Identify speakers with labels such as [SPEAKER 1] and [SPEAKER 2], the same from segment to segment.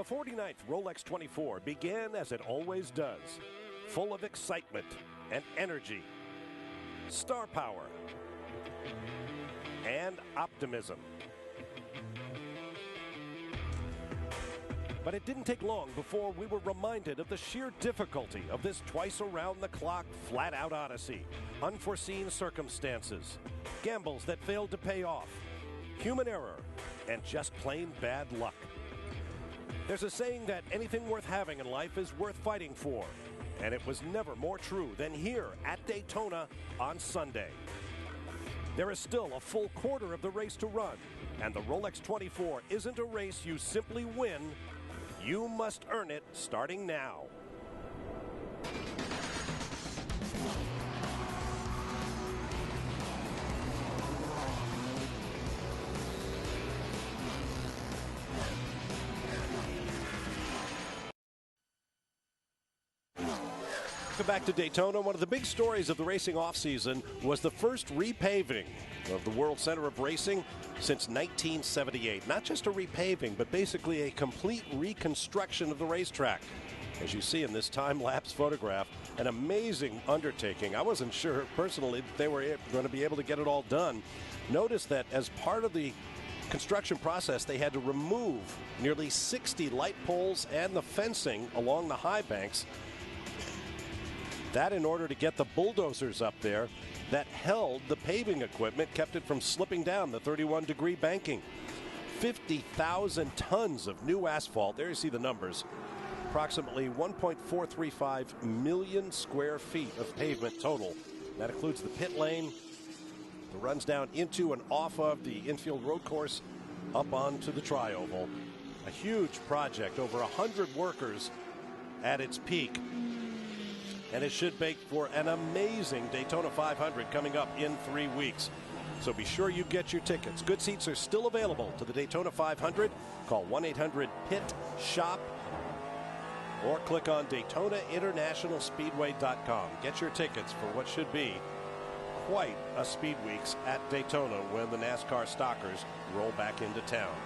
[SPEAKER 1] The 49th Rolex 24 began as it always does, full of excitement and energy, star power, and optimism. But it didn't take long before we were reminded of the sheer difficulty of this twice-around-the-clock, flat-out odyssey. Unforeseen circumstances, gambles that failed to pay off, human error, and just plain bad luck. There's a saying that anything worth having in life is worth fighting for, and it was never more true than here at Daytona on Sunday. There is still a full quarter of the race to run, and the Rolex 24 isn't a race you simply win. You must earn it starting now. Back to Daytona. One of the big stories of the racing offseason was the first repaving of the World Center of Racing since 1978. Not just a repaving, but basically a complete reconstruction of the racetrack. As you see in this time-lapse photograph, an amazing undertaking. I wasn't sure personally that they were going to be able to get it all done. Notice that as part of the construction process, they had to remove nearly 60 light poles and the fencing along the high banks. That in order to get the bulldozers up there that held the paving equipment, kept it from slipping down the 31-degree banking. 50,000 tons of new asphalt. There you see the numbers. Approximately 1.435 million square feet of pavement total. That includes the pit lane that runs down into and off of the infield road course up onto the tri-oval. A huge project, over 100 workers at its peak. And it should make for an amazing Daytona 500 coming up in 3 weeks. So be sure you get your tickets. Good seats are still available to the Daytona 500. Call 1-800-PIT-SHOP or click on DaytonaInternationalSpeedway.com. Get your tickets for what should be quite a Speed Weeks at Daytona when the NASCAR stockers roll back into town.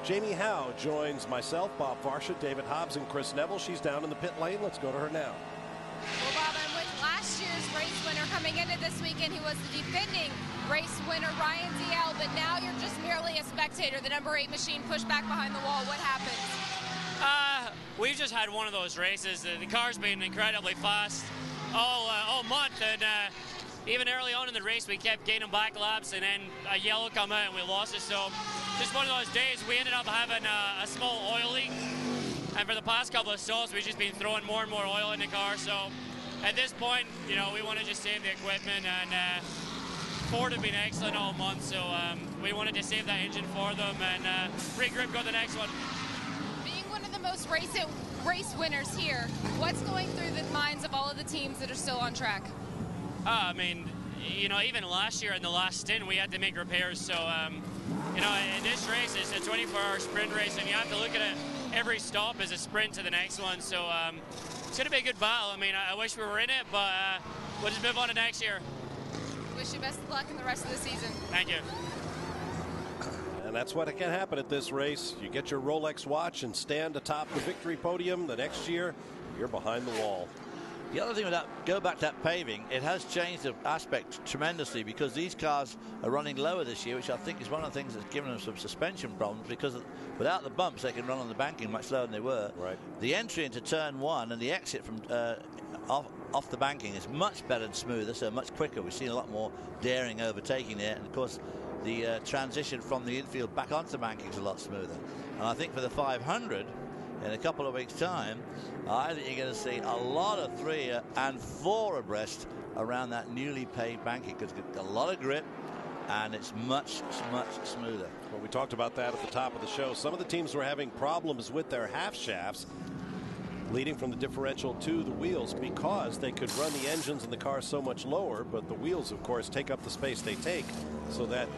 [SPEAKER 1] Jamie Howe joins myself, Bob Varsha, David Hobbs, and Chris Neville. She's down in the pit lane. Let's go to her now.
[SPEAKER 2] Well, Bob, I'm with last year's race winner coming into this weekend, who was the defending race winner, Ryan DL, but now you're just merely a spectator. The number 8 machine pushed back behind the wall. What happens?
[SPEAKER 3] We've just had one of those races. The car's been incredibly fast all month, and even early on in the race, we kept gaining back laps, and then a yellow come out and we lost it. So just one of those days. We ended up having a small oil leak, and for the past couple of stalls, we've just been throwing more and more oil in the car. So at this point, you know, we want to just save the equipment, and Ford have been excellent all month, so we wanted to save that engine for them and regroup, go to the next one.
[SPEAKER 2] Being one of the most race winners here, what's going through the minds of all of the teams that are still on track?
[SPEAKER 3] I mean, you know, even last year in the last stint, we had to make repairs. So, you know, in this race, it's a 24-hour sprint race, and you have to look at it every stop as a sprint to the next one. So, it's going to be a good battle. I mean, I wish we were in it, but we'll just move on to next year.
[SPEAKER 2] Wish you best of luck in the rest of the season.
[SPEAKER 3] Thank you.
[SPEAKER 1] And that's what can happen at this race. You get your Rolex watch and stand atop the victory podium. The next year, you're behind the wall.
[SPEAKER 4] The other thing with that, go back to that paving, it has changed the aspect tremendously because these cars are running lower this year, which I think is one of the things that's given them some suspension problems, because without the bumps they can run on the banking much slower than they were.
[SPEAKER 1] Right.
[SPEAKER 4] The entry into turn 1 and the exit from off the banking is much better and smoother, so much quicker. We've seen a lot more daring overtaking there, and of course the transition from the infield back onto the banking is a lot smoother. And I think for the 500 in a couple of weeks' time, I think you're going to see a lot of 3 and 4 abreast around that newly paved banking, because it's got a lot of grip and it's much, much smoother.
[SPEAKER 1] Well, we talked about that at the top of the show. Some of the teams were having problems with their half shafts leading from the differential to the wheels because they could run the engines in the car so much lower, but the wheels, of course, take up the space they take, so that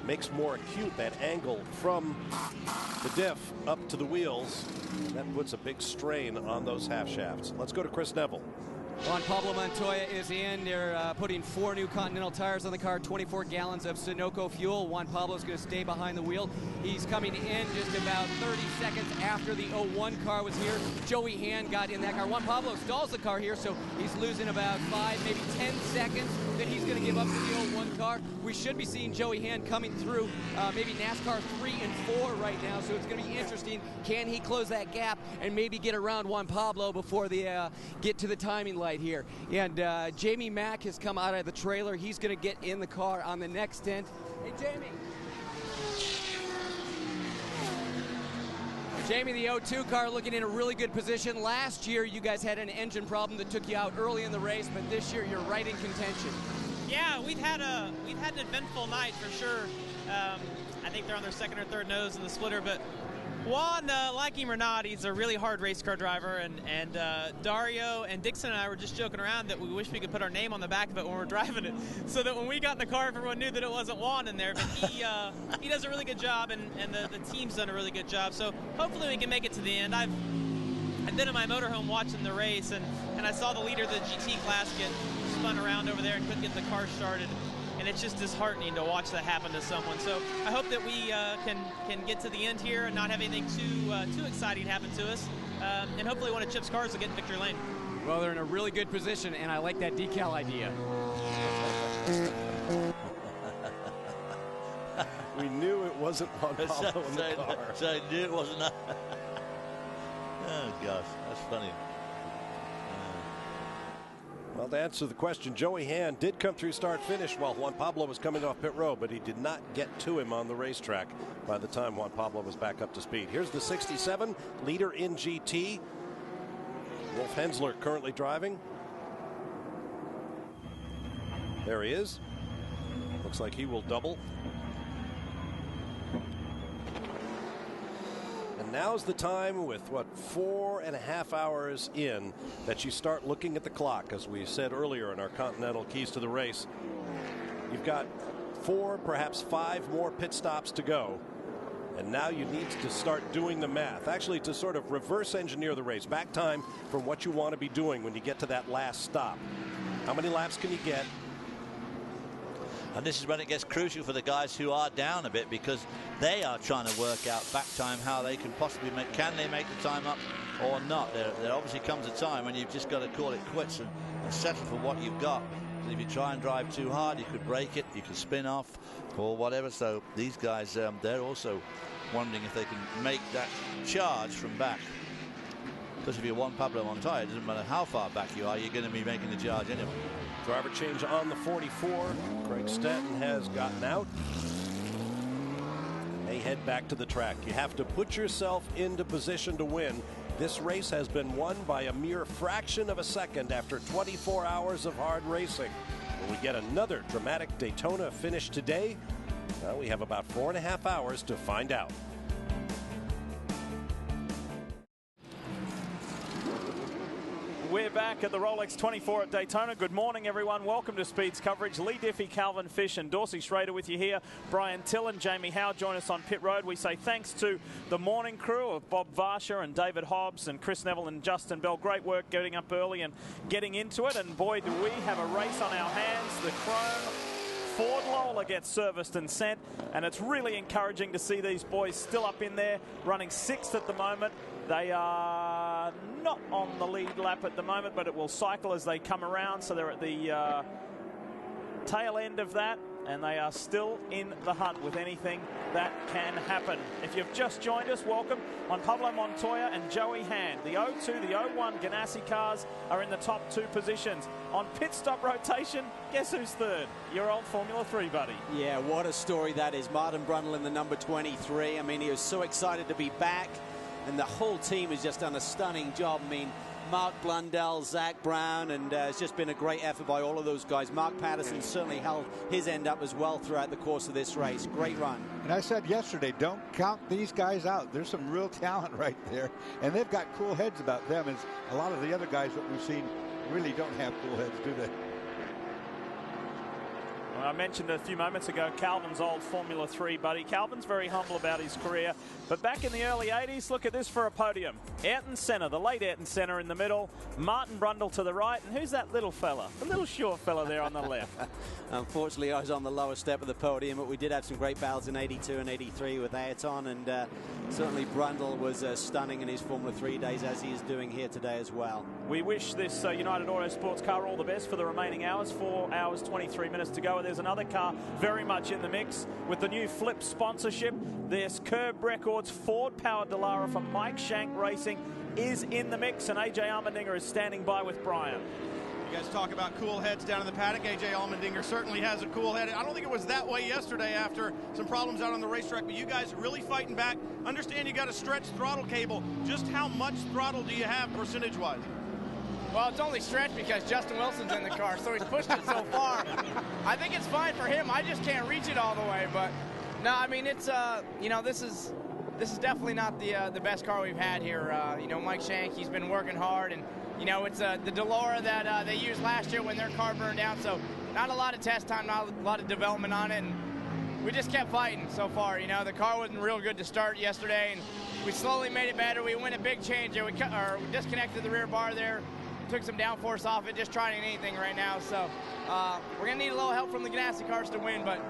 [SPEAKER 1] makes more acute that angle from the diff up to the wheels. That puts a big strain on those half shafts. Let's go to Chris Neville.
[SPEAKER 5] Juan Pablo Montoya is in. They're putting 4 new Continental tires on the car, 24 gallons of Sunoco fuel. Juan Pablo's going to stay behind the wheel. He's coming in just about 30 seconds after the 01 car was here. Joey Hand got in that car. Juan Pablo stalls the car here, so he's losing about 5, maybe 10 seconds that he's going to give up to the 01 car. We should be seeing Joey Hand coming through maybe NASCAR 3 and 4 right now, so it's going to be interesting. Can he close that gap and maybe get around Juan Pablo before they get to the timing light here? And Jamie Mack has come out of the trailer. He's going to get in the car on the next stint. Hey, Jamie. Jamie, the 02 car looking in a really good position. Last year, you guys had an engine problem that took you out early in the race, but this year, you're right in contention.
[SPEAKER 6] Yeah, we've had an eventful night for sure. I think they're on their second or third nose in the splitter, but Juan, like him or not, he's a really hard race car driver, and Dario and Dixon and I were just joking around that we wish we could put our name on the back of it when we're driving it, so that when we got in the car, everyone knew that it wasn't Juan in there. But he does a really good job, and the team's done a really good job. So hopefully we can make it to the end. I've been in my motorhome watching the race, and I saw the leader of the GT class get spun around over there and couldn't get the car started. And it's just disheartening to watch that happen to someone. So I hope that we can get to the end here and not have anything too exciting happen to us. And hopefully one of Chip's cars will get in victory lane.
[SPEAKER 5] Well, they're in a really good position, and I like that decal idea.
[SPEAKER 1] We knew it wasn't Juan Pablo in the car.
[SPEAKER 4] So I knew it wasn't. Oh, gosh, that's funny.
[SPEAKER 1] Well, to answer the question, Joey Hand did come through start-finish while Juan Pablo was coming off pit road, but he did not get to him on the racetrack by the time Juan Pablo was back up to speed. Here's the 67, leader in GT. Wolf Hensler currently driving. There he is. Looks like he will double. And now's the time, with what, 4.5 hours in, that you start looking at the clock. As we said earlier in our Continental Keys to the Race, you've got 4, perhaps 5 more pit stops to go. And now you need to start doing the math, actually, to sort of reverse engineer the race. Back time from what you want to be doing when you get to that last stop. How many laps can you get?
[SPEAKER 4] And this is when it gets crucial for the guys who are down a bit, because they are trying to work out back time how they can possibly make, can they make the time up or not. There obviously comes a time when you've just got to call it quits and settle for what you've got. If you try and drive too hard, you could break it, you could spin off or whatever. So these guys, they're also wondering if they can make that charge from back. Because if you're Juan Pablo Montoya, it doesn't matter how far back you are, you're going to be making the charge anyway.
[SPEAKER 1] Driver change on the 44. Craig Stanton has gotten out. They head back to the track. You have to put yourself into position to win. This race has been won by a mere fraction of a second after 24 hours of hard racing. Will we get another dramatic Daytona finish today? Well, we have about 4.5 hours to find out.
[SPEAKER 7] We're back at the Rolex 24 at Daytona. Good morning, everyone. Welcome to Speed's coverage. Lee Diffie, Calvin Fish and Dorsey Schrader with you here. Brian Tillon, Jamie Howe join us on pit road. We say thanks to the morning crew of Bob Varsha and David Hobbs and Chris Neville and Justin Bell. Great work getting up early and getting into it. And boy, do we have a race on our hands. The Chrome Ford Lola gets serviced and sent, and it's really encouraging to see these boys still up in there, running 6th at the moment. They are not on the lead lap at the moment, but it will cycle as they come around, so they're at the tail end of that, and they are still in the hunt with anything that can happen. If you've just joined us, welcome. Juan Pablo Montoya and Joey Hand. The 02, the 01 Ganassi cars are in the top 2 positions. On pit stop rotation, guess who's third? Your old Formula 3 buddy.
[SPEAKER 8] Yeah, what a story that is. Martin Brundle in the number 23. I mean, he was so excited to be back, and the whole team has just done a stunning job. I mean, Mark Blundell, Zach Brown, and it's just been a great effort by all of those guys. Mark Patterson certainly held his end up as well throughout the course of this race. Great run.
[SPEAKER 9] And I said yesterday, don't count these guys out. There's some real talent right there, and they've got cool heads about them, as a lot of the other guys that we've seen really don't have cool heads, do they?
[SPEAKER 7] I mentioned a few moments ago Calvin's old Formula 3 buddy. Calvin's very humble about his career, but back in the early 80s, look at this for a podium. Ayrton Senna, the late Ayrton Senna in the middle, Martin Brundle to the right, and who's that little fella? The little short fella there on the left.
[SPEAKER 8] Unfortunately, I was on the lower step of the podium, but we did have some great battles in 82 and 83 with Ayrton, and certainly Brundle was stunning in his Formula 3 days, as he is doing here today as well.
[SPEAKER 7] We wish this United Autosports car all the best for the remaining hours. 4 hours, 23 minutes to go. There's another car very much in the mix with the new Flip sponsorship. There's Curb Records Ford-powered Dallara from Mike Shank Racing is in the mix, and AJ Allmendinger is standing by with Brian.
[SPEAKER 10] You guys talk about cool heads down in the paddock. AJ Allmendinger certainly has a cool head. I don't think it was that way yesterday after some problems out on the racetrack, but you guys really fighting back. Understand you got a stretched throttle cable. Just how much throttle do you have percentage-wise?
[SPEAKER 11] Well, it's only stretched because Justin Wilson's in the car, so he's pushed it so far. I think it's fine for him. I just can't reach it all the way. But no, I mean, it's this is definitely not the best car we've had here. Mike Shank, he's been working hard, and it's the Dallara that they used last year when their car burned down. So not a lot of test time, not a lot of development on it, and we just kept fighting so far. The car wasn't real good to start yesterday, and we slowly made it better. We went a big change there. We disconnected the rear bar there. Took some downforce off it, just trying anything right now. So we're going to need a little help from the Ganassi cars to win, but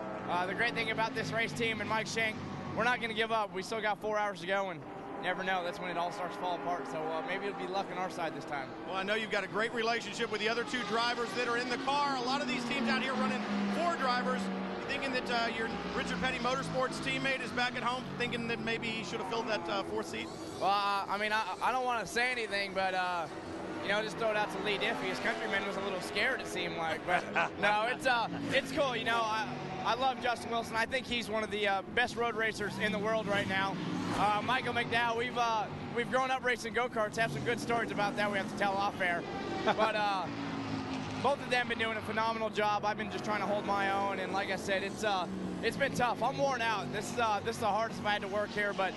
[SPEAKER 11] the great thing about this race team and Mike Shank, we're not going to give up. We still got 4 hours to go, and you never know. That's when it all starts to fall apart. So maybe it'll be luck on our side this time. Well,
[SPEAKER 10] I know you've got a great relationship with the other 2 drivers that are in the car. A lot of these teams out here running 4 drivers. You thinking that your Richard Petty Motorsports teammate is back at home, thinking that maybe he should have filled that 4th seat?
[SPEAKER 11] Well, I don't want to say anything, but just throw it out to Lee Diffie. His countryman was a little scared, it seemed like. But no, it's cool. I love Justin Wilson. I think he's one of the best road racers in the world right now. Michael McDowell, we've grown up racing go-karts. Have some good stories about that we have to tell off air. But both of them been doing a phenomenal job. I've been just trying to hold my own, and like I said, it's been tough. I'm worn out. This is the hardest I've had to work here, but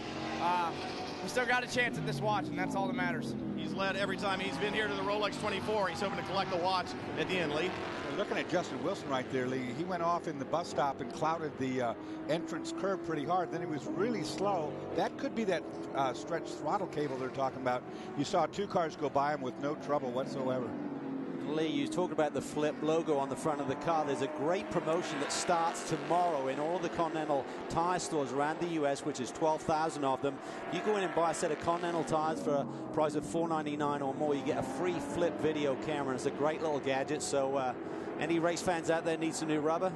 [SPEAKER 11] we still got a chance at this watch, and that's all that matters.
[SPEAKER 10] He's led every time he's been here to the Rolex 24. He's hoping to collect the watch at the end, Lee.
[SPEAKER 9] Looking at Justin Wilson right there, Lee, he went off in the bus stop and clouded the entrance curve pretty hard. Then he was really slow. That could be that stretched throttle cable they're talking about. You saw 2 cars go by him with no trouble whatsoever.
[SPEAKER 8] Lee, you talked about the Flip logo on the front of the car. There's a great promotion that starts tomorrow in all the Continental tire stores around the U.S., which is 12,000 of them. You go in and buy a set of Continental tires for a price of $4.99 or more. You get a free Flip video camera. It's a great little gadget. So any race fans out there need some new rubber?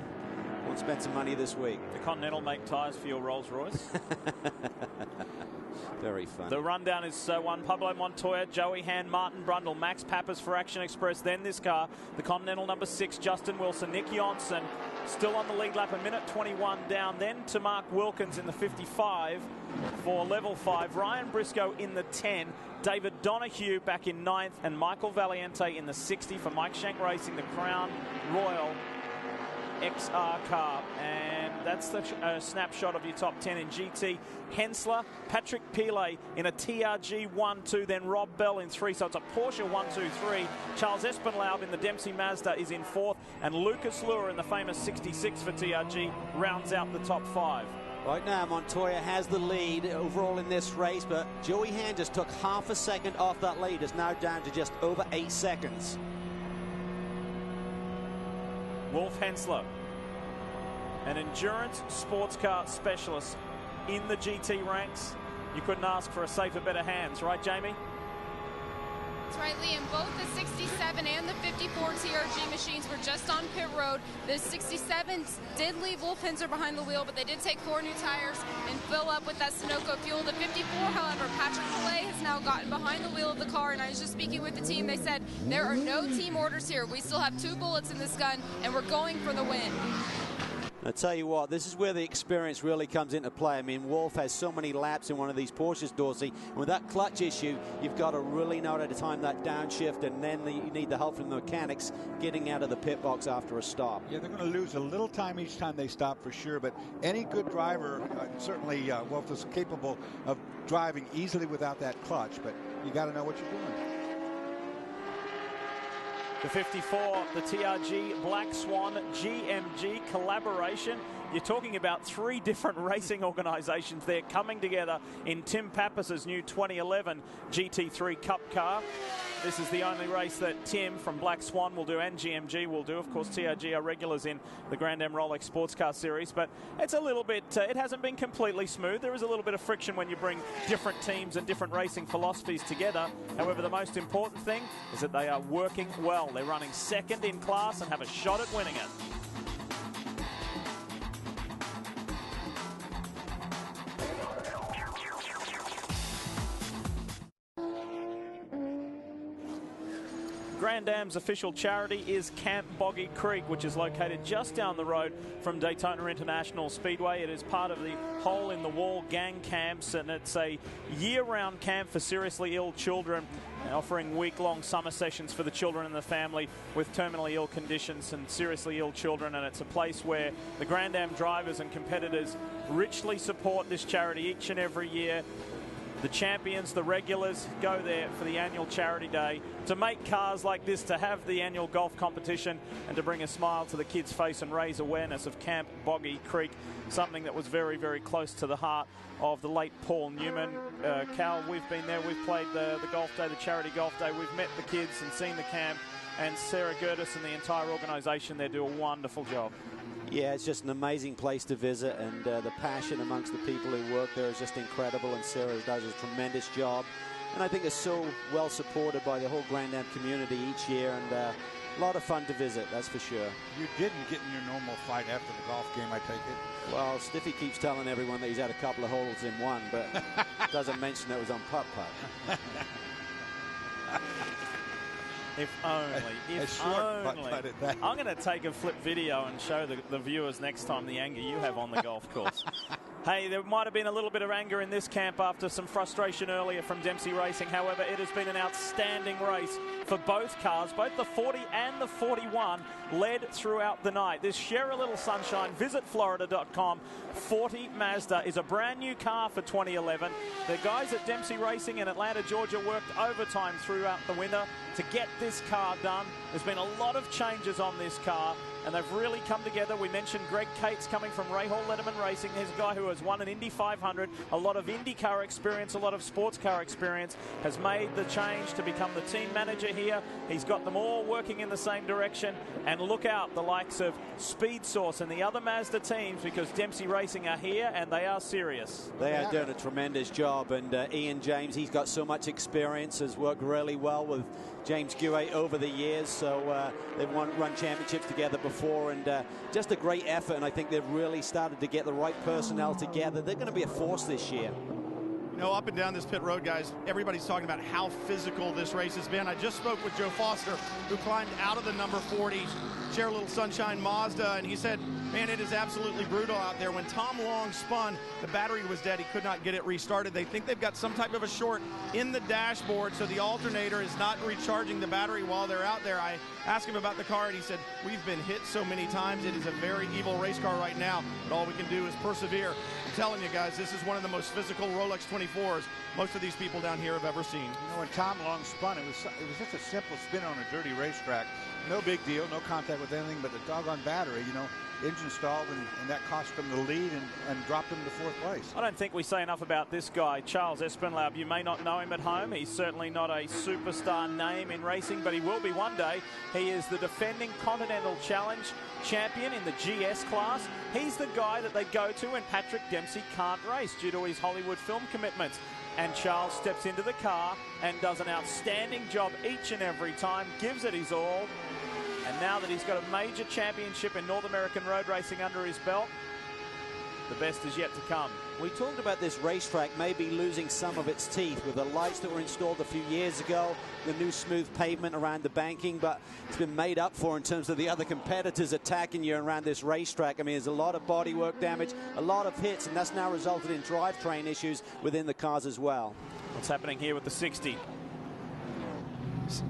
[SPEAKER 8] Won't spend some money this week.
[SPEAKER 7] The Continental make tires for your Rolls Royce.
[SPEAKER 8] Very fun.
[SPEAKER 7] The rundown is one Pablo Montoya, Joey Hand, Martin Brundle, Max Pappas for Action Express. Then this car, the Continental number 6, Justin Wilson, Nick Johnson, still on the lead lap, a minute 21 down. Then to Mark Wilkins in the 55 for level 5. Ryan Briscoe in the 10. David Donahue back in 9th, and Michael Valiente in the 60 for Mike Shank Racing, the Crown Royal XR car. And that's the snapshot of your top 10 in GT. Hensler, Patrick Pilet in a TRG 1-2, then Rob Bell in 3. So it's a Porsche 1-2-3. Charles Espenlaub in the Dempsey Mazda is in 4th, and Lucas Luer in the famous 66 for TRG rounds out the top 5.
[SPEAKER 8] Right now, Montoya has the lead overall in this race, but Joey Hand just took half a second off that lead. It's now down to just over 8 seconds.
[SPEAKER 7] Wolf Hensler, an endurance sports car specialist in the GT ranks. You couldn't ask for a safer, better hands, right, Jamie?
[SPEAKER 2] That's right, Liam. Both the 67 and the 54 TRG machines were just on pit road. The 67 did leave Wolf Hensler behind the wheel, but they did take 4 new tires and fill up with that Sunoco fuel. The 54, however, Patrick Pilet has now gotten behind the wheel of the car, and I was just speaking with the team. They said there are no team orders here. We still have 2 bullets in this gun, and we're going for the win.
[SPEAKER 8] I tell you what, this is where the experience really comes into play. I mean, Wolf has so many laps in one of these Porsches, Dorsey. And with that clutch issue, you've got to really know how to time that downshift, and then you need the help from the mechanics getting out of the pit box after a stop.
[SPEAKER 9] Yeah, they're going to lose a little time each time they stop for sure, but any good driver, certainly Wolf is capable of driving easily without that clutch, but you got to know what you're doing.
[SPEAKER 7] The 54, the TRG Black Swan GMG collaboration. You're talking about 3 different racing organisations there coming together in Tim Pappas's new 2011 GT3 Cup car. This is the only race that Tim from Black Swan will do and GMG will do. Of course, TRG are regulars in the Grand Am Rolex Sports Car Series, but it's a little bit, it hasn't been completely smooth. There is a little bit of friction when you bring different teams and different racing philosophies together. However, the most important thing is that they are working well. They're running second in class and have a shot at winning it. Grand Am's official charity is Camp Boggy Creek, which is located just down the road from Daytona International Speedway. It is part of the Hole in the Wall gang camps, and it's a year-round camp for seriously ill children, offering week-long summer sessions for the children and the family with terminally ill conditions and seriously ill children. And it's a place where the Grand Am drivers and competitors richly support this charity each and every year. The champions, the regulars, go there for the annual charity day to make cars like this, to have the annual golf competition, and to bring a smile to the kids' face and raise awareness of Camp Boggy Creek, something that was very, very close to the heart of the late Paul Newman. Cal, we've been there, we've played the golf day, the charity golf day, we've met the kids and seen the camp, and Sarah Gertis and the entire organisation there do a wonderful job.
[SPEAKER 8] Yeah, it's just an amazing place to visit, and the passion amongst the people who work there is just incredible, and Sarah does a tremendous job. And I think it's so well supported by the whole Grand Am community each year, and a lot of fun to visit, that's for sure.
[SPEAKER 9] You didn't get in your normal fight after the golf game, I take it?
[SPEAKER 8] Well, Stiffy keeps telling everyone that he's had a couple of holes in one, but doesn't mention it was on putt-putt.
[SPEAKER 7] If only. I'm going to take a flip video and show the viewers next time the anger you have on the golf course. Hey, there might have been a little bit of anger in this camp after some frustration earlier from Dempsey Racing. However, it has been an outstanding race for both cars. Both the 40 and the 41 led throughout the night. This Share a Little Sunshine, visit Florida.com. 40 Mazda is a brand new car for 2011. The guys at Dempsey Racing in Atlanta, Georgia worked overtime throughout the winter to get this car done. There's been a lot of changes on this car, and they've really come together. We mentioned Greg Cates coming from Ray Hall Letterman Racing. He's a guy who has won an Indy 500, a lot of IndyCar experience, a lot of sports car experience, has made the change to become the team manager here. He's got them all working in the same direction. And look out, the likes of Speed Source and the other Mazda teams, because Dempsey Racing are here and they are serious.
[SPEAKER 8] They are doing a tremendous job, and Ian James, he's got so much experience, has worked really well with James Guay over the years, so they've run championships together before, and just a great effort, and I think they've really started to get the right personnel together. They're going to be a force this year.
[SPEAKER 10] You know, up and down this pit road, guys, everybody's talking about how physical this race has been. I just spoke with Joe Foster, who climbed out of the number 40 Share a Little Sunshine Mazda, and he said, man, it is absolutely brutal out there. When Tom Long spun, the battery was dead. He could not get it restarted. They think they've got some type of a short in the dashboard, so the alternator is not recharging the battery while they're out there. I asked him about the car, and he said, we've been hit so many times. It is a very evil race car right now, but all we can do is persevere. I'm telling you guys, this is one of the most physical Rolex 24s most of these people down here have ever seen.
[SPEAKER 9] You know, when Tom Long spun, it was just a simple spin on a dirty racetrack. No big deal, no contact with anything but the doggone battery, you know. Engine stalled, and that cost them the lead and dropped them to 4th place.
[SPEAKER 7] I don't think we say enough about this guy, Charles Espenlaub. You may not know him at home. He's certainly not a superstar name in racing, but he will be one day. He is the defending Continental Challenge champion in the GS class. He's the guy that they go to when Patrick Dempsey can't race due to his Hollywood film commitments. And Charles steps into the car and does an outstanding job each and every time, gives it his all. And now that he's got a major championship in North American road racing under his belt, the best is yet to come.
[SPEAKER 8] We talked about this racetrack maybe losing some of its teeth with the lights that were installed a few years ago, the new smooth pavement around the banking, but it's been made up for in terms of the other competitors attacking you around this racetrack. I mean, there's a lot of bodywork damage, a lot of hits, and that's now resulted in drivetrain issues within the cars as well.
[SPEAKER 7] What's happening here with the 60?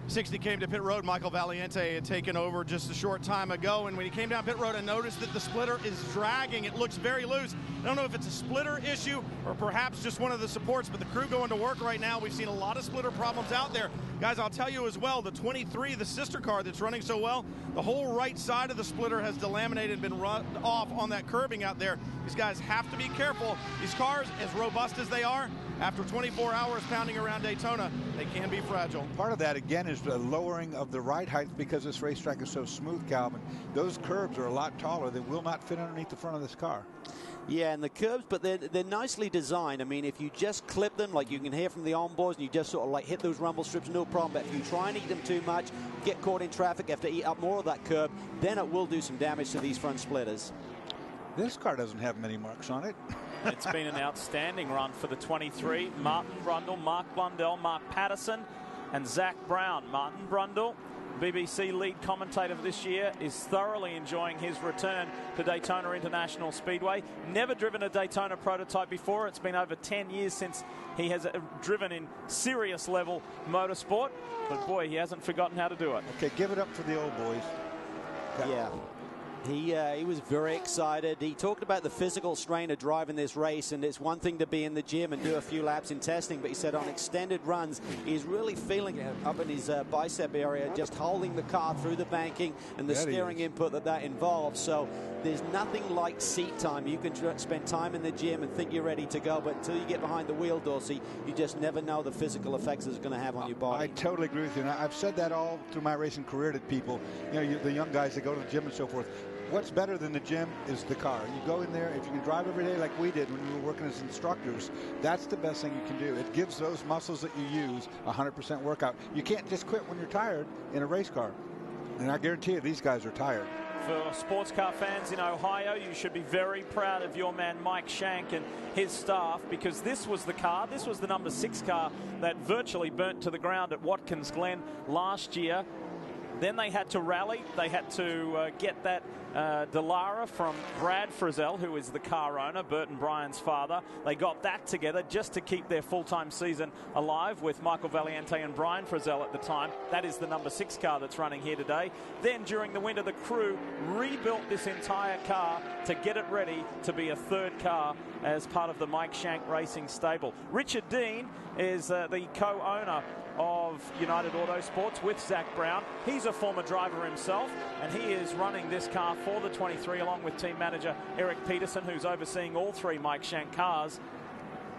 [SPEAKER 10] 60 came to pit road. Michael Valiente had taken over just a short time ago, and when he came down pit road, I noticed that the splitter is dragging. It looks very loose. I don't know if it's a splitter issue or perhaps just one of the supports, but the crew going to work right now. We've seen a lot of splitter problems out there. Guys, I'll tell you as well, the 23, the sister car that's running so well, the whole right side of the splitter has delaminated and been run off on that curbing out there. These guys have to be careful. These cars, as robust as they are, after 24 hours pounding around Daytona, they can be fragile.
[SPEAKER 9] Part of that, again, is the lowering of the ride height because this racetrack is so smooth, Calvin. Those curbs are a lot taller. They will not fit underneath the front of this car.
[SPEAKER 8] Yeah, and the curbs, but they're nicely designed. I mean, if you just clip them, like you can hear from the onboards, and you just sort of like hit those rumble strips, no problem. But if you try and eat them too much, get caught in traffic, have to eat up more of that curb, then it will do some damage to these front splitters.
[SPEAKER 9] This car doesn't have many marks on it.
[SPEAKER 7] It's been an outstanding run for the 23. Martin Brundle, Mark Blundell, Mark Patterson, and Zach Brown. Martin Brundle, BBC lead commentator this year, is thoroughly enjoying his return to Daytona International Speedway. Never driven a Daytona prototype before. It's been over 10 years since he has driven in serious level motorsport. But boy, he hasn't forgotten how to do it.
[SPEAKER 9] Okay, give it up for the old boys.
[SPEAKER 8] Yeah. He was very excited. He talked about the physical strain of driving this race, and it's one thing to be in the gym and do a few laps in testing, but he said on extended runs, he's really feeling it up in his bicep area, just holding the car through the banking and the steering input that involves. So there's nothing like seat time. You can spend time in the gym and think you're ready to go, but until you get behind the wheel, Dorsey, you just never know the physical effects it's going to have on your body.
[SPEAKER 9] I totally agree with you. And I've said that all through my racing career to people, the young guys that go to the gym and so forth. What's better than the gym is the car. You go in there, if you can drive every day like we did when we were working as instructors, that's the best thing you can do. It gives those muscles that you use 100% workout. You can't just quit when you're tired in a race car. And I guarantee you, these guys are tired.
[SPEAKER 7] For sports car fans in Ohio, you should be very proud of your man Mike Shank and his staff, because this was the car, this was the number 6 car that virtually burnt to the ground at Watkins Glen last year. Then they had to rally. They had to get that Delara from Brad Frizzell, who is the car owner, Bert and Brian's father. They got that together just to keep their full-time season alive with Michael Valiente and Brian Frizzell at the time. That is the number 6 car that's running here today. Then during the winter, the crew rebuilt this entire car to get it ready to be a 3rd car as part of the Mike Shank Racing stable. Richard Dean is the co-owner of United Autosports with Zach Brown. He's a former driver himself, and he is running this car for the 23 along with team manager Eric Peterson, who's overseeing all 3 Mike Shank cars.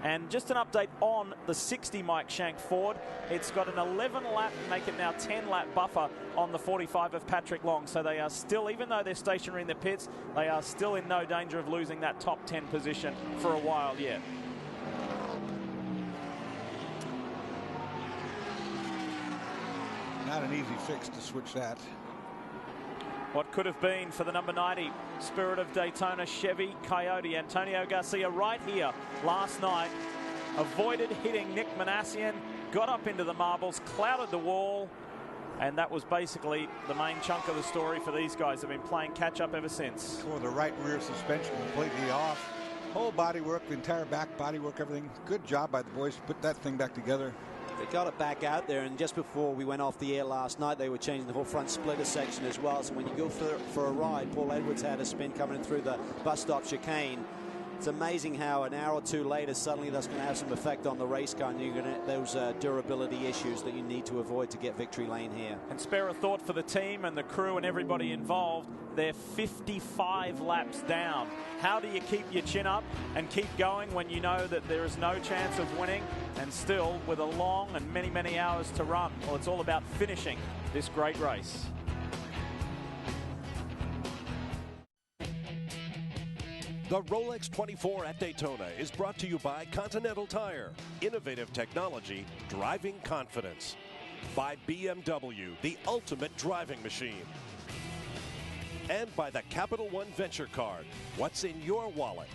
[SPEAKER 7] And just an update on the 60 Mike Shank Ford. It's got an 11-lap, make it now 10-lap buffer on the 45 of Patrick Long. So they are still, even though they're stationary in the pits, they are still in no danger of losing that top 10 position for a while yet.
[SPEAKER 9] Not an easy fix to switch that.
[SPEAKER 7] What could have been for the number 90 Spirit of Daytona Chevy Coyote. Antonio Garcia right here last night avoided hitting Nick Manassian, got up into the marbles, clouded the wall, and that was basically the main chunk of the story for these guys. They've been playing catch up ever since.
[SPEAKER 9] Tore the right rear suspension completely off. Whole body work, the entire back body work, everything. Good job by the boys to put that thing back together.
[SPEAKER 8] They got it back out there, and just before we went off the air last night, they were changing the whole front splitter section as well. So when you go for a ride, Paul Edwards had a spin coming through the bus stop chicane. It's amazing how an hour or two later, suddenly that's going to have some effect on the race car, and you're going to those durability issues that you need to avoid to get victory lane here.
[SPEAKER 7] And spare a thought for the team and the crew and everybody involved. They're 55 laps down. How do you keep your chin up and keep going when you know that there is no chance of winning, and still with a long and many, many hours to run? Well, it's all about finishing this great race.
[SPEAKER 1] The Rolex 24 at Daytona is brought to you by Continental Tire, innovative technology, driving confidence. By BMW, the ultimate driving machine. And by the Capital One Venture Card. What's in your wallet?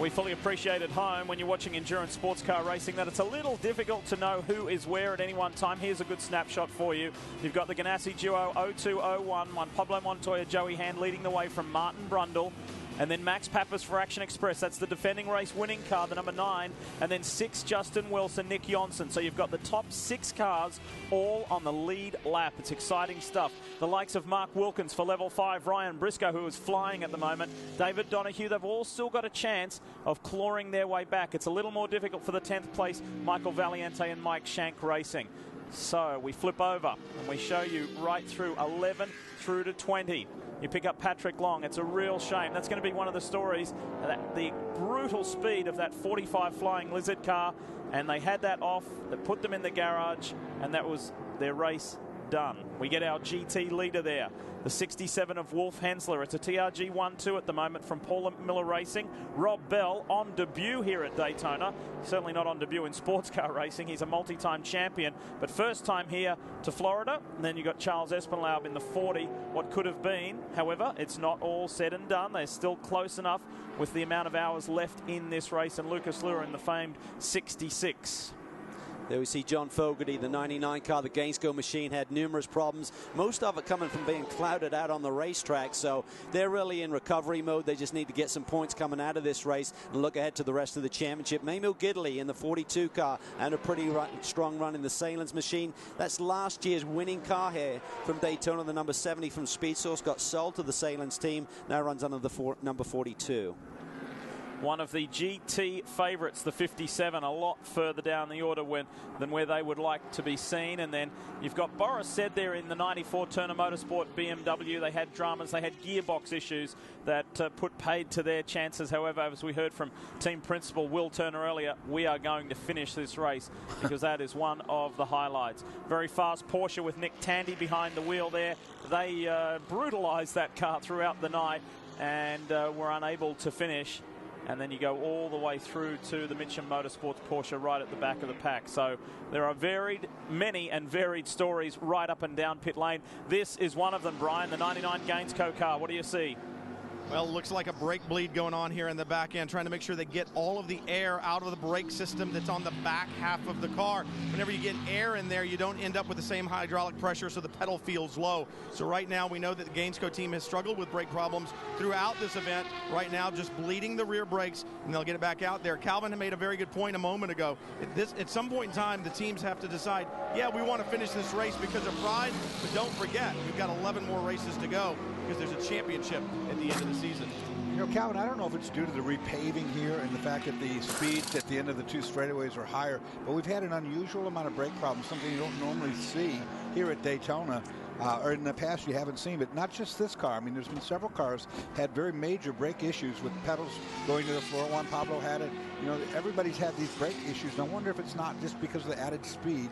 [SPEAKER 7] We fully appreciate at home when you're watching endurance sports car racing that it's a little difficult to know who is where at any one time. Here's a good snapshot for you. You've got the Ganassi duo 0201, Juan Pablo Montoya, Joey Hand leading the way from Martin Brundle. And then Max Pappas for Action Express. That's the defending race winning car, the number 9. And then 6, Justin Wilson, Nick Johnson. So you've got the top 6 cars all on the lead lap. It's exciting stuff. The likes of Mark Wilkins for level 5, Ryan Briscoe, who is flying at the moment, David Donahue, they've all still got a chance of clawing their way back. It's a little more difficult for the 10th place, Michael Valiente and Mike Shank Racing. So we flip over and we show you right through 11 through to 20. You pick up Patrick Long. It's a real shame. That's going to be one of the stories, that the brutal speed of that 45 Flying Lizard car, and they had that off, they put them in the garage, and that was their race done. We get our GT leader there, the 67 of Wolf Hensler. It's a TRG 1-2 at the moment from Paul Miller Racing. Rob Bell on debut here at Daytona. Certainly not on debut in sports car racing. He's a multi-time champion, but first time here to Florida. And then you got Charles Espenlaub in the 40, what could have been. However, it's not all said and done. They're still close enough with the amount of hours left in this race, and Lucas Luer in the famed 66.
[SPEAKER 8] There we see John Fogarty, the 99 car. The Gainsco machine had numerous problems, most of it coming from being clouded out on the racetrack. So they're really in recovery mode. They just need to get some points coming out of this race and look ahead to the rest of the championship. Mamie Gidley in the 42 car and a pretty strong run in the Salins machine. That's last year's winning car here from Daytona. The number 70 from Speed Source got sold to the Salins team. Now runs under the number 42.
[SPEAKER 7] One of the GT favourites, the 57, a lot further down the order than where they would like to be seen. And then you've got Boris Said there in the 94 Turner Motorsport BMW. They had dramas, they had gearbox issues that put paid to their chances. However, as we heard from team principal Will Turner earlier, we are going to finish this race because that is one of the highlights. Very fast Porsche with Nick Tandy behind the wheel there. They brutalised that car throughout the night and were unable to finish. And then you go all the way through to the Mitcham Motorsports Porsche right at the back of the pack. So there are many and varied stories right up and down pit lane. This is one of them, Brian, the 99 Gainsco car. What do you see?
[SPEAKER 10] Well, it looks like a brake bleed going on here in the back end, trying to make sure they get all of the air out of the brake system that's on the back half of the car. Whenever you get air in there, you don't end up with the same hydraulic pressure, so the pedal feels low. So right now, we know that the Gainsco team has struggled with brake problems throughout this event. Right now, just bleeding the rear brakes, and they'll get it back out there. Calvin made a very good point a moment ago. At some point in time, the teams have to decide, yeah, we want to finish this race because of pride, but don't forget, we've got 11 more races to go, because there's a championship at the end of the season.
[SPEAKER 9] You know, Calvin, I don't know if it's due to the repaving here and the fact that the speeds at the end of the 2 straightaways are higher, but we've had an unusual amount of brake problems, something you don't normally see here at Daytona, or in the past you haven't seen, but not just this car. I mean, there's been several cars had very major brake issues with pedals going to the floor. Juan Pablo had it. You know, everybody's had these brake issues. And I wonder if it's not just because of the added speed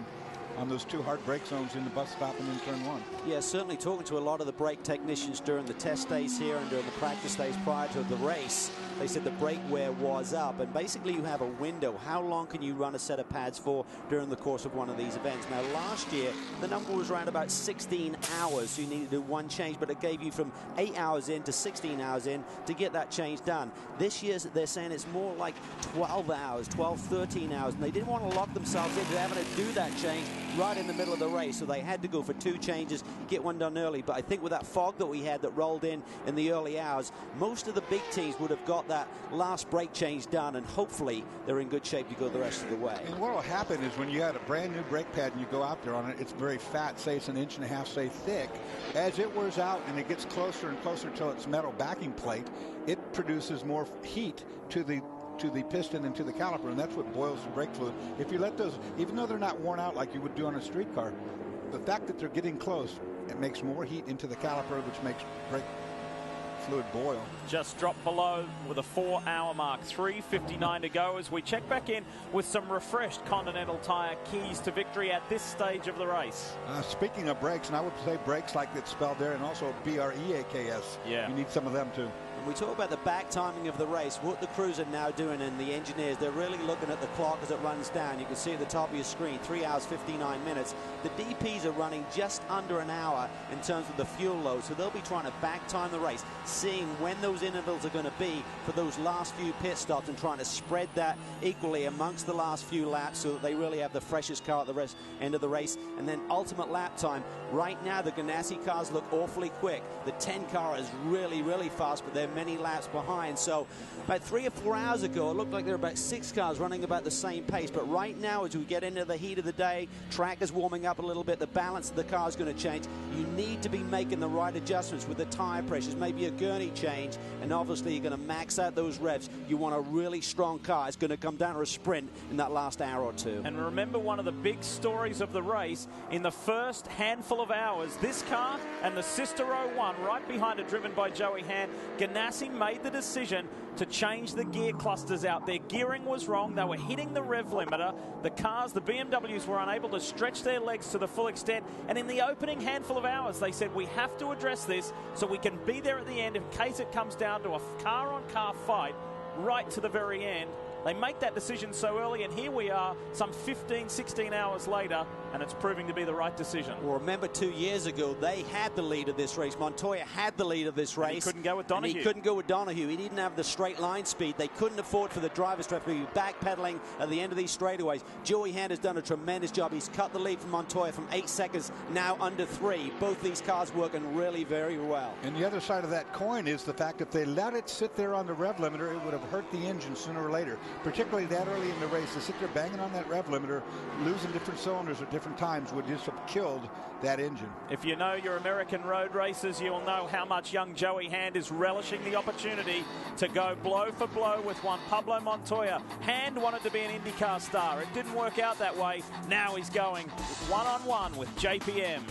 [SPEAKER 9] on those 2 hard brake zones in the bus stop and in turn 1.
[SPEAKER 8] Yeah, certainly talking to a lot of the brake technicians during the test days here and during the practice days prior to the race, they said the brake wear was up, and basically you have a window. How long can you run a set of pads for during the course of one of these events? Now, last year, the number was around about 16 hours, so you needed to do 1 change, but it gave you from 8 hours in to 16 hours in to get that change done. This year, they're saying it's more like 12 hours, 12, 13 hours, and they didn't want to lock themselves into having to do that change right in the middle of the race, so they had to go for 2 changes, get one done early. But I think with that fog that we had that rolled in the early hours, most of the big teams would have got that last brake change done, and hopefully they're in good shape to go the rest of the way.
[SPEAKER 9] And what will happen is when you have a brand new brake pad and you go out there on it, it's very fat, say it's 1.5 inches, say thick. As it wears out and it gets closer and closer to its metal backing plate, it produces more heat to the piston and to the caliper, and that's what boils the brake fluid. If you let those, even though they're not worn out like you would do on a street car, the fact that they're getting close, it makes more heat into the caliper, which makes brake fluid boil.
[SPEAKER 7] Just dropped below with a 4-hour mark. 3:59 to go as we check back in with some refreshed Continental Tire keys to victory at this stage of the race.
[SPEAKER 9] Speaking of brakes, and I would say brakes like it's spelled there, and also BREAKS.
[SPEAKER 7] Yeah.
[SPEAKER 9] You need some of them too.
[SPEAKER 8] We talk about the back timing of the race. What the crews are now doing, and the engineers, they're really looking at the clock as it runs down. You can see at the top of your screen, 3 hours, 59 minutes. The DPs are running just under an hour in terms of the fuel load, so they'll be trying to back time the race, seeing when those intervals are going to be for those last few pit stops and trying to spread that equally amongst the last few laps so that they really have the freshest car at the end of the race. And then ultimate lap time. Right now, the Ganassi cars look awfully quick. The 10 car is really, really fast, but they're many laps behind. So about 3 or 4 hours ago, it looked like there were about 6 cars running about the same pace. But right now, as we get into the heat of the day, track is warming up a little bit, the balance of the car is going to change. You need to be making the right adjustments with the tire pressures, maybe a gurney change, and obviously you're going to max out those revs. You want a really strong car. It's going to come down to a sprint in that last hour or two.
[SPEAKER 7] And remember, one of the big stories of the race, in the first handful of hours, this car and the sister 01 right behind it, driven by Joey Hand, Ganassi made the decision to change the gear clusters out. Their gearing was wrong. They were hitting the rev limiter. The cars, the BMWs, were unable to stretch their legs to the full extent. And in the opening handful of hours, they said, we have to address this so we can be there at the end in case it comes down to a car-on-car fight right to the very end. They make that decision so early, and here we are some 15, 16 hours later, and it's proving to be the right decision.
[SPEAKER 8] Well, remember 2 years ago, they had the lead of this race. Montoya had the lead of this race.
[SPEAKER 7] And he couldn't go with Donohue.
[SPEAKER 8] And he couldn't go with Donohue. He didn't have the straight line speed. They couldn't afford for the drivers to be backpedaling at the end of these straightaways. Joey Hand has done a tremendous job. He's cut the lead from Montoya from 8 seconds, now under 3. Both these cars working really very well.
[SPEAKER 9] And the other side of that coin is the fact that if they let it sit there on the rev limiter, it would have hurt the engine sooner or later, particularly that early in the race. To sit there banging on that rev limiter, losing different cylinders at different times would just have killed that engine.
[SPEAKER 7] If you know your American road races, you'll know how much young Joey Hand is relishing the opportunity to go blow for blow with one Pablo Montoya. Hand wanted to be an IndyCar star. It didn't work out that way. Now he's going one-on-one with JPM.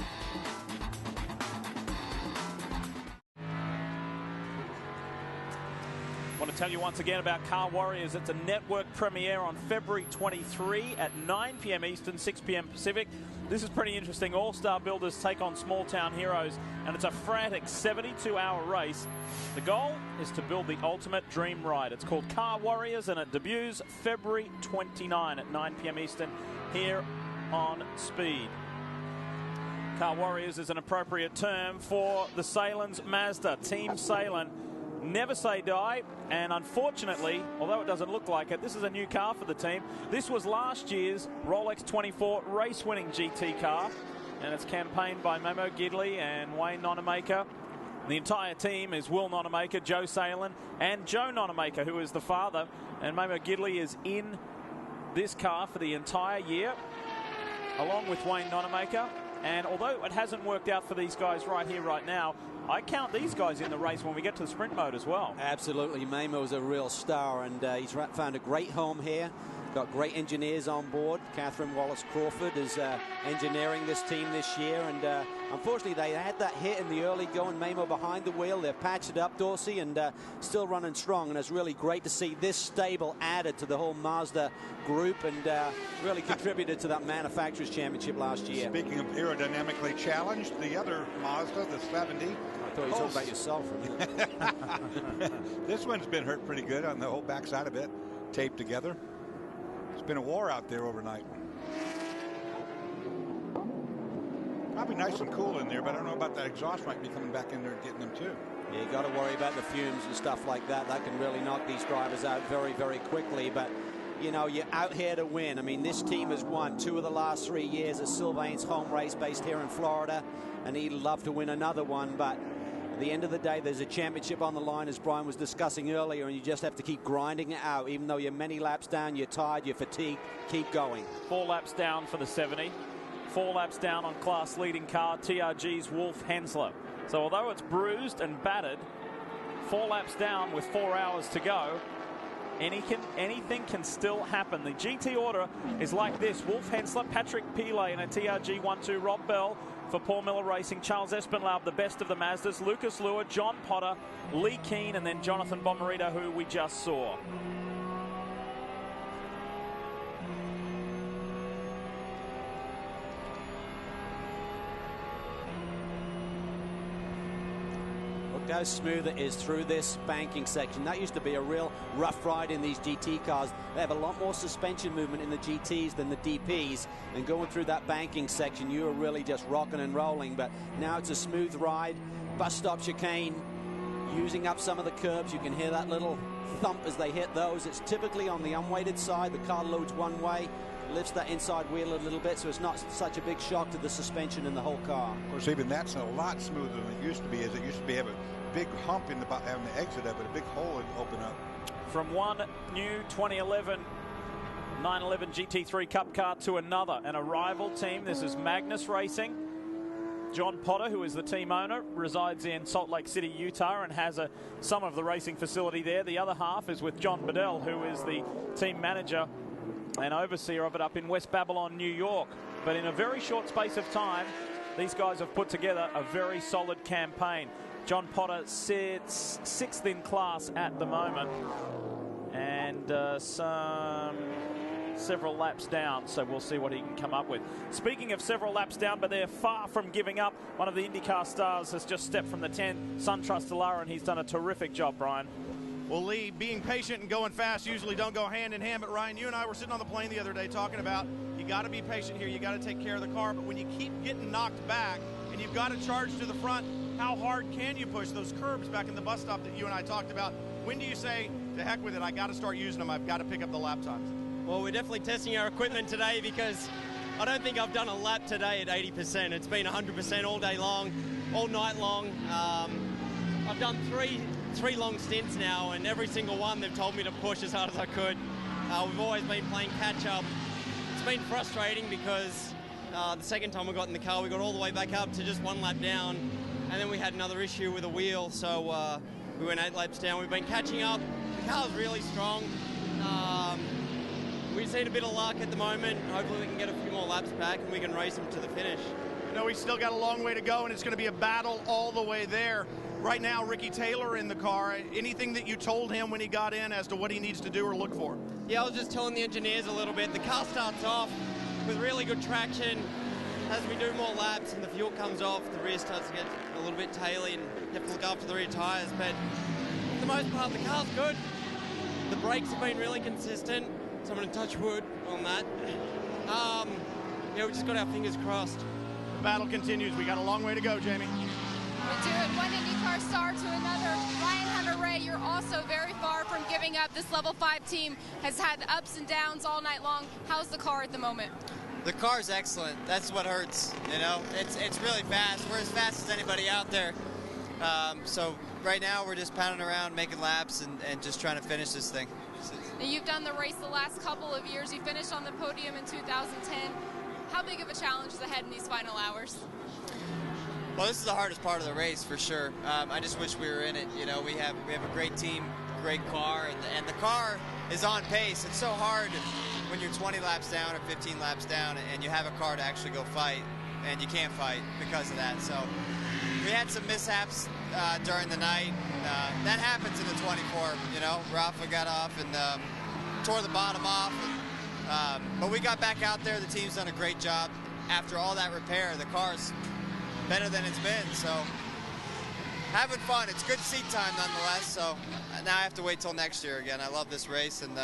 [SPEAKER 7] I want to tell you once again about Car Warriors. It's a network premiere on February 23 at 9 p.m. Eastern, 6 p.m. Pacific. This is pretty interesting. All-star builders take on small-town heroes, and it's a frantic 72-hour race. The goal is to build the ultimate dream ride. It's called Car Warriors, and it debuts February 29 at 9 p.m. Eastern here on Speed. Car Warriors is an appropriate term for the Salins Mazda, Team Salin. Never say die, and unfortunately, although it doesn't look like it, this is a new car for the team. This was last year's Rolex 24 race-winning GT car, and it's campaigned by Memo Gidley and Wayne Nonamaker. The entire team is Will Nonamaker, Joe Salin, and Joe Nonamaker, who is the father, and Memo Gidley is in this car for the entire year, along with Wayne Nonamaker. And although it hasn't worked out for these guys right here, right now, I count these guys in the race when we get to the sprint mode as well.
[SPEAKER 8] Absolutely. Memo's a real star, and he's found a great home here. Got great engineers on board. Catherine Wallace-Crawford is engineering this team this year, and unfortunately they had that hit in the early going. Memo behind the wheel. They've patched it up, Dorsey, and still running strong, and it's really great to see this stable added to the whole Mazda group, and really contributed to that Manufacturers Championship last year.
[SPEAKER 9] Speaking of aerodynamically challenged, the other Mazda, the 70.
[SPEAKER 8] I thought you were talking about yourself for a minute.
[SPEAKER 9] This one's been hurt pretty good on the whole backside of it, taped together. It's been a war out there overnight. Probably nice and cool in there, but I don't know about that exhaust might be coming back in there and getting them too.
[SPEAKER 8] Yeah, you got to worry about the fumes and stuff like that. That can really knock these drivers out very, very quickly. But, you know, you're out here to win. I mean, this team has won 2 of the last 3 years at Sylvain's home race based here in Florida, and he'd love to win another one. But at the end of the day, there's a championship on the line, as Brian was discussing earlier, and you just have to keep grinding it out. Even though you're many laps down, you're tired, you're fatigued, keep going.
[SPEAKER 7] 4 laps down for the 70. 4 laps down on class leading car TRG's Wolf Hensler. So although it's bruised and battered, 4 laps down with 4 hours to go, anything can still happen. The GT order is like this: Wolf Hensler, Patrick Pilet in a TRG 1-2, Rob Bell for Paul Miller Racing, Charles Espenlaub, the best of the Mazdas, Lucas Luer, John Potter, Lee Keane, and then Jonathan Bomarito, who we just saw.
[SPEAKER 8] Look how smooth it is through this banking section. That used to be a real rough ride in these GT cars. They have a lot more suspension movement in the GTs than the DPs, and going through that banking section, you are really just rocking and rolling. But now it's a smooth ride. Bus stop chicane, using up some of the curbs. You can hear that little thump as they hit those. It's typically on the unweighted side. The car loads one way, lifts that inside wheel a little bit, so it's not such a big shock to the suspension in the whole car.
[SPEAKER 9] Of course, even that's a lot smoother than it used to be, as it used to be have a big hump on the exit of it, a big hole would open up.
[SPEAKER 7] From one new 2011 911 GT3 Cup car to another, and a rival team. This is Magnus Racing. John Potter, who is the team owner, resides in Salt Lake City, Utah, and has some of the racing facility there. The other half is with John Bedell, who is the team manager and overseer of it up in West Babylon, New York. But in a very short space of time, these guys have put together a very solid campaign. John Potter sits 6th in class at the moment, and several laps down, so we'll see what he can come up with. Speaking of several laps down, but they're far from giving up, one of the IndyCar stars has just stepped from the 10, SunTrust Alara, and he's done a terrific job, Brian.
[SPEAKER 10] Well, Lee, being patient and going fast usually don't go hand in hand, but Ryan, you and I were sitting on the plane the other day talking about you got to be patient here, you got to take care of the car, but when you keep getting knocked back and you've got to charge to the front, how hard can you push those curbs back in the bus stop that you and I talked about? When do you say, to heck with it, I got to start using them, I've got to pick up the lap times?
[SPEAKER 12] Well, we're definitely testing our equipment today because I don't think I've done a lap today at 80%. It's been 100% all day long, all night long. I've done three long stints now, and every single one they've told me to push as hard as I could. We've always been playing catch up. It's been frustrating because the second time we got in the car, we got all the way back up to just 1 lap down, and then we had another issue with a wheel, so we went 8 laps down. We've been catching up. The car's really strong. We just need a bit of luck at the moment. Hopefully we can get a few more laps back and we can race them to the finish.
[SPEAKER 10] I know we still got a long way to go, and it's going to be a battle all the way there. Right now, Ricky Taylor in the car. Anything that you told him when he got in as to what he needs to do or look for?
[SPEAKER 12] Yeah, I was just telling the engineers a little bit. The car starts off with really good traction. As we do more laps and the fuel comes off, the rear starts to get a little bit taily and you have to look after the rear tyres. But for the most part, the car's good. The brakes have been really consistent. So I'm going to touch wood on that. Yeah, we just got our fingers crossed.
[SPEAKER 10] The battle continues. We got a long way to go, Jamie.
[SPEAKER 2] We do it one IndyCar star to another. Ryan Hunter-Reay, you're also very far from giving up. This Level 5 team has had ups and downs all night long. How's the car at the moment?
[SPEAKER 13] The car's excellent. That's what hurts, you know. It's really fast. We're as fast as anybody out there. So right now we're just pounding around, making laps, and just trying to finish this thing.
[SPEAKER 2] Now, you've done the race the last couple of years. You finished on the podium in 2010. How big of a challenge is ahead in these final hours?
[SPEAKER 13] Well, this is the hardest part of the race for sure. I just wish we were in it. You know, we have a great team, great car, and the car is on pace. It's so hard when you're 20 laps down or 15 laps down and you have a car to actually go fight, and you can't fight because of that. So we had some mishaps during the night. That happens in the 24, you know. Rafa got off and tore the bottom off. But we got back out there. The team's done a great job. After all that repair, the car's better than it's been. So having fun. It's good seat time nonetheless. So now I have to wait till next year again. I love this race, and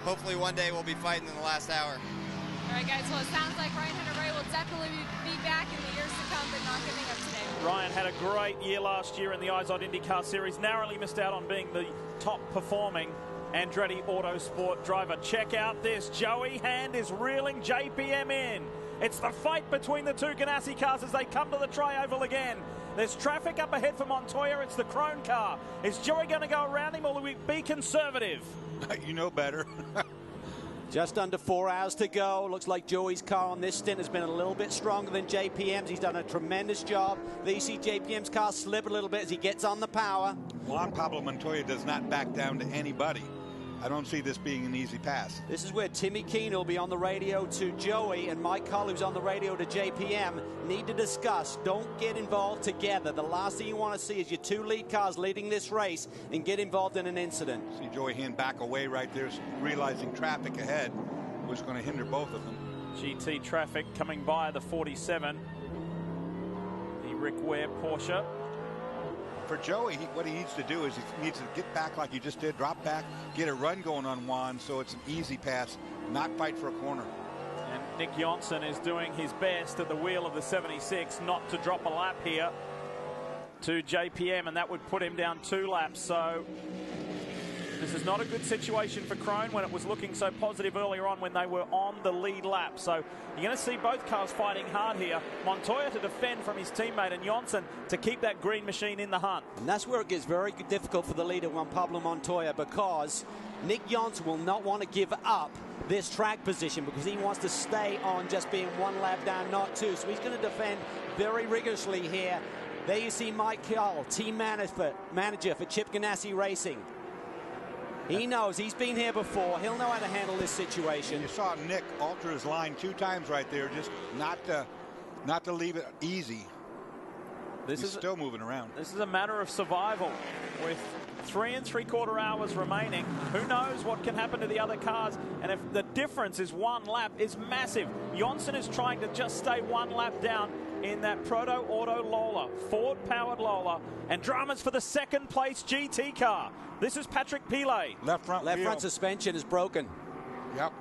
[SPEAKER 13] hopefully one day we'll be fighting in the last hour.
[SPEAKER 2] All right, guys. Well, it sounds like Ryan Hunter-Reay will definitely be back in the years to come, but not giving up today.
[SPEAKER 7] Ryan had a great year last year in the Eyes on IndyCar Series. Narrowly missed out on being the top performing Andretti Autosport driver. Check out this. Joey Hand is reeling JPM in. It's the fight between the two Ganassi cars as they come to the tri-oval again. There's traffic up ahead for Montoya. It's the Krone car. Is Joey going to go around him, or will he be conservative?
[SPEAKER 9] You know better.
[SPEAKER 8] Just under 4 hours to go. Looks like Joey's car on this stint has been a little bit stronger than JPM's. He's done a tremendous job. There you see JPM's car slip a little bit as he gets on the power.
[SPEAKER 9] Juan Pablo Montoya does not back down to anybody. I don't see this being an easy pass.
[SPEAKER 8] This is where Timmy Keene will be on the radio to Joey, and Mike Cull, who's on the radio to JPM, need to discuss. Don't get involved together. The last thing you want to see is your two lead cars leading this race and get involved in an incident.
[SPEAKER 9] See Joey Hand back away right there, realizing traffic ahead was going to hinder both of them.
[SPEAKER 7] GT traffic coming by the 47. The Rick Ware Porsche.
[SPEAKER 9] For Joey, what he needs to do is he needs to get back like he just did, drop back, get a run going on Juan, so it's an easy pass, not fight for a corner.
[SPEAKER 7] And Nick Johnson is doing his best at the wheel of the 76 not to drop a lap here to JPM, and that would put him down 2 laps. So This is not a good situation for Krone when it was looking so positive earlier on when they were on the lead lap. So you're going to see both cars fighting hard here. Montoya to defend from his teammate and Johnson to keep that green machine in the hunt.
[SPEAKER 8] And that's where it gets very difficult for the leader, Juan Pablo Montoya, because Nick Johnson will not want to give up this track position because he wants to stay on just being one lap down, not two. So he's going to defend very rigorously here. There you see Mike Cole, team manager for Chip Ganassi Racing. He knows, he's been here before. He'll know how to handle this situation.
[SPEAKER 9] And you saw Nick alter his line 2 times right there, just not to leave it easy. He's still moving around.
[SPEAKER 7] This is a matter of survival with 3 3/4 hours remaining. Who knows what can happen to the other cars? And if the difference is 1 lap, is massive. Johnson is trying to just stay 1 lap down in that Proto Auto Lola, Ford-powered Lola, and dramas for the 2nd place GT car. This is Patrick Pilet.
[SPEAKER 9] Left front
[SPEAKER 8] suspension is broken.
[SPEAKER 9] Yep.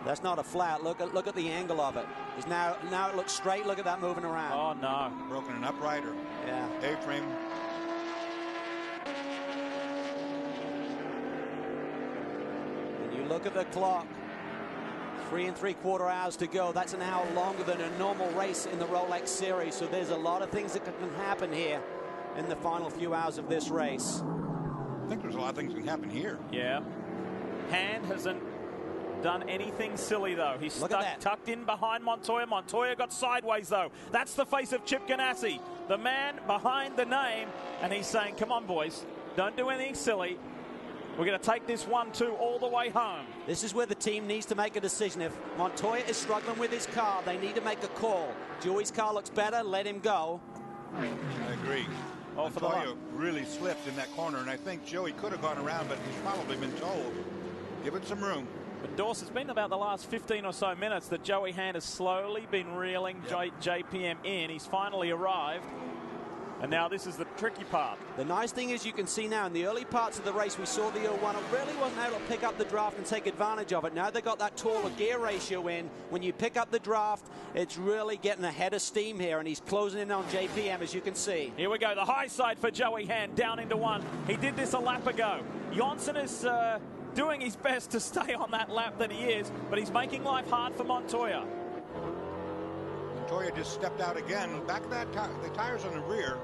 [SPEAKER 8] That's not a flat. Look at the angle of it. It's now it looks straight. Look at that moving around.
[SPEAKER 7] Oh no.
[SPEAKER 9] Broken an upright or A-frame.
[SPEAKER 8] And you look at the clock. 3 3/4 hours to go. That's an hour longer than a normal race in the Rolex series. So there's a lot of things that can happen here in the final few hours of this race.
[SPEAKER 9] I think there's a lot of things that can happen here.
[SPEAKER 7] Yeah. Hand hasn't done anything silly, though. He's tucked in behind Montoya. Montoya got sideways, though. That's the face of Chip Ganassi, the man behind the name. And he's saying, come on, boys, don't do anything silly. We're going to take this 1-2 all the way home.
[SPEAKER 8] This is where the team needs to make a decision. If Montoya is struggling with his car, they need to make a call. Joey's car looks better, let him go.
[SPEAKER 9] I agree. Montoya really slipped in that corner, and I think Joey could have gone around, but he's probably been told, give it some room.
[SPEAKER 7] But Dorse, it's been about the last 15 or so minutes that Joey Hand has slowly been reeling JPM in. He's finally arrived. And now this is the tricky part.
[SPEAKER 8] The nice thing is you can see now in the early parts of the race we saw the 01 really wasn't able to pick up the draft and take advantage of it. Now they've got that taller gear ratio in. When you pick up the draft, it's really getting a head of steam here, and he's closing in on JPM, as you can see.
[SPEAKER 7] Here we go, the high side for Joey Hand, down into 1. He did this a lap ago. Johnson is doing his best to stay on that lap that he is, but he's making life hard for Montoya.
[SPEAKER 9] Montoya just stepped out again. Back of that, the tires on the rear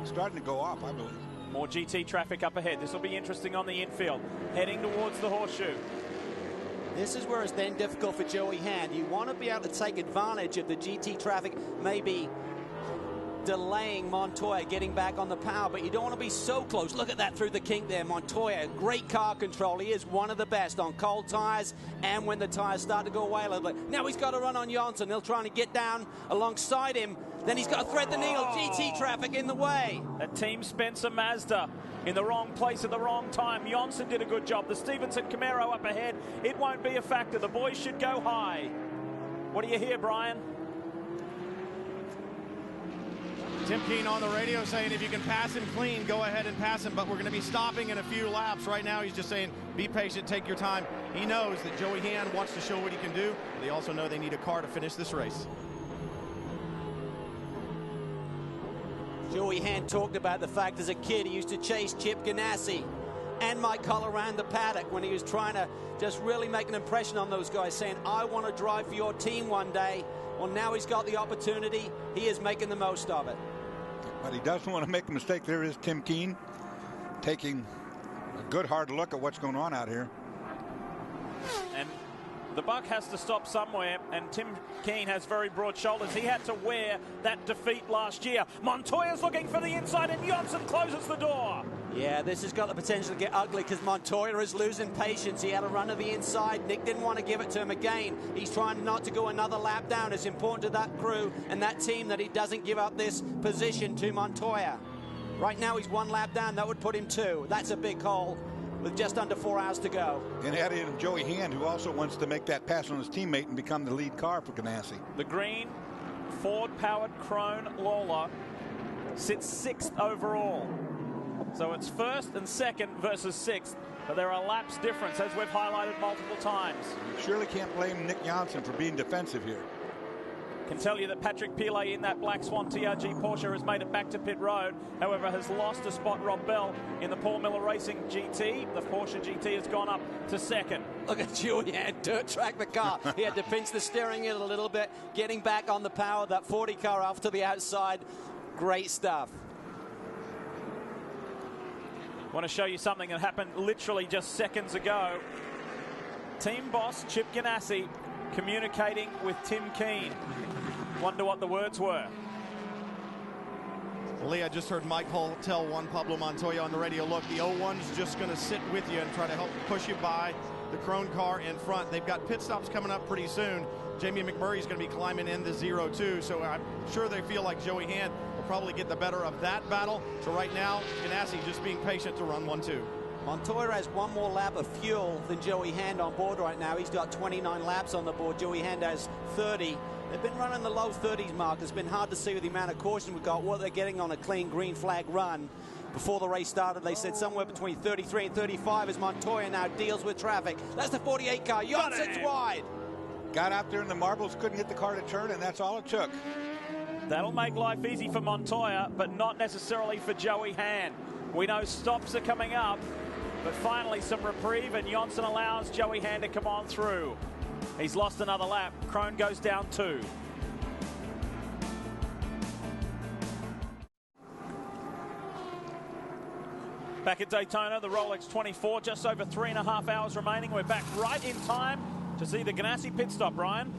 [SPEAKER 9] starting to go off, I believe.
[SPEAKER 7] More GT traffic up ahead. This will be interesting on the infield, heading towards the horseshoe.
[SPEAKER 8] This is where it's then difficult for Joey Hand. You want to be able to take advantage of the GT traffic, maybe delaying Montoya getting back on the power, but you don't want to be so close. Look at that through the kink there. Montoya, great car control. He is one of the best on cold tires and when the tires start to go away a little bit. Now he's got to run on Johnson. They'll try to get down alongside him. Then he's got to thread the needle. GT traffic in the way.
[SPEAKER 7] That Team Spencer Mazda in the wrong place at the wrong time. Johnson did a good job. The Stevenson Camaro up ahead. It won't be a factor. The boys should go high. What do you hear, Brian?
[SPEAKER 10] Tim Keene on the radio saying if you can pass him clean, go ahead and pass him, but we're going to be stopping in a few laps. Right now he's just saying be patient, take your time. He knows that Joey Hand wants to show what he can do. They also know they need a car to finish this race.
[SPEAKER 8] Joey Hand talked about the fact as a kid he used to chase Chip Ganassi and Mike Cull around the paddock when he was trying to just really make an impression on those guys, saying, I want to drive for your team one day. Well, now he's got the opportunity. He is making the most of it.
[SPEAKER 9] But he doesn't want to make a mistake. There is Tim Keene taking a good hard look at what's going on out here.
[SPEAKER 7] And the buck has to stop somewhere, and Tim Keene has very broad shoulders. He had to wear that defeat last year. Montoya's looking for the inside, and Johnson closes the door.
[SPEAKER 8] Yeah, this has got the potential to get ugly because Montoya is losing patience. He had a run to the inside. Nick didn't want to give it to him again. He's trying not to go another lap down. It's important to that crew and that team that he doesn't give up this position to Montoya. Right now he's 1 lap down. That would put him 2. That's a big hole with just under 4 hours to go.
[SPEAKER 9] And add in Joey Hand, who also wants to make that pass on his teammate and become the lead car for Ganassi.
[SPEAKER 7] The green Ford-powered Krone Lola sits 6th overall. So it's 1st and 2nd versus 6th, but there are laps difference, as we've highlighted multiple times.
[SPEAKER 9] You surely can't blame Nick Johnson for being defensive here.
[SPEAKER 7] Can tell you that Patrick Pilet in that Black Swan TRG Porsche has made it back to pit road. However, has lost a spot. Rob Bell in the Paul Miller Racing GT. The Porsche GT has gone up to second.
[SPEAKER 8] Look at Julian dirt track the car. He had to pinch the steering in a little bit, getting back on the power. That 40 car off to the outside. Great stuff.
[SPEAKER 7] I want to show you something that happened literally just seconds ago. Team boss Chip Ganassi communicating with Tim Keane. Wonder what the words were.
[SPEAKER 10] Lee, I just heard Mike Hull tell Juan Pablo Montoya on the radio, look, the 01's just going to sit with you and try to help push you by the Krone car in front. They've got pit stops coming up pretty soon. Jamie McMurray's going to be climbing in the 02, so I'm sure they feel like Joey Hand will probably get the better of that battle. So right now, Ganassi just being patient to run 1-2.
[SPEAKER 8] Montoya has one more lap of fuel than Joey Hand on board right now. He's got 29 laps on the board. Joey Hand has 30. They've been running the low 30s mark. It's been hard to see with the amount of caution we've got what they're getting on a clean green flag run. Before the race started, they said somewhere between 33 and 35 as Montoya now deals with traffic. That's the 48 car. Jansen's wide.
[SPEAKER 9] Got out there in the marbles, couldn't get the car to turn, and that's all it took.
[SPEAKER 7] That'll make life easy for Montoya, but not necessarily for Joey Hand. We know stops are coming up, but finally some reprieve, and Janssen allows Joey Hand to come on through. He's lost another lap. Krone goes down 2. Back at Daytona, the Rolex 24, just over 3.5 hours remaining. We're back right in time to see the Ganassi pit stop, Brian.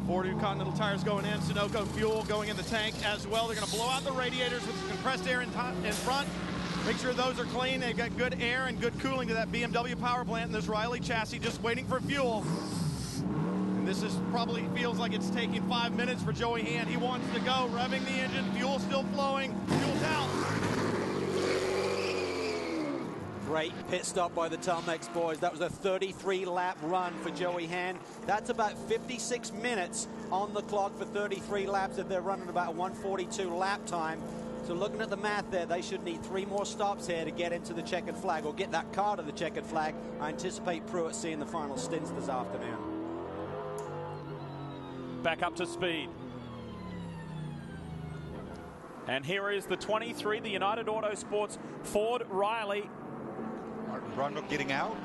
[SPEAKER 10] 4 new Continental tires going in, Sunoco fuel going in the tank as well. They're going to blow out the radiators with compressed air in front. Make sure those are clean. They've got good air and good cooling to that BMW power plant in this Riley chassis, just waiting for fuel. And this is probably feels like it's taking 5 minutes for Joey Hand. He wants to go, revving the engine, fuel still flowing, fuel's out.
[SPEAKER 8] Great pit stop by the Telmex boys. That was a 33-lap run for Joey Hand. That's about 56 minutes on the clock for 33 laps if they're running about a 1:42 lap time. So looking at the math there, they should need 3 more stops here to get into the checkered flag or get that car to the checkered flag. I anticipate Pruitt seeing the final stints this afternoon.
[SPEAKER 7] Back up to speed. And here is the 23, the United Autosports Ford Riley.
[SPEAKER 9] Martin Brundle getting out.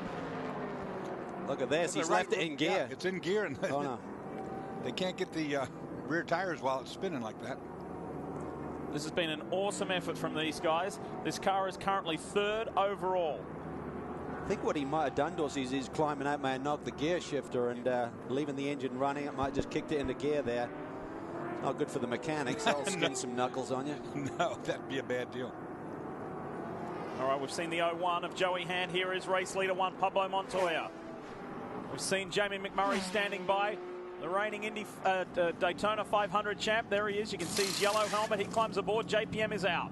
[SPEAKER 8] Look at this. He's left it in gear.
[SPEAKER 9] Yeah, it's in gear. And
[SPEAKER 8] oh, no.
[SPEAKER 9] They can't get the rear tires while it's spinning like that.
[SPEAKER 7] This has been an awesome effort from these guys. This car is currently 3rd overall.
[SPEAKER 8] I think what he might have done, Dorsey, is he's climbing out, may have knocked the gear shifter and leaving the engine running. It might have just kicked it into gear there. Not good for the mechanics. That'll skin some knuckles on you.
[SPEAKER 9] No, that'd be a bad deal.
[SPEAKER 7] All right, we've seen the 01 of Joey Hand. Here is race leader Juan Pablo Montoya. We've seen Jamie McMurray standing by, the reigning Daytona 500 champ. There he is. You can see his yellow helmet. He climbs aboard. JPM is out.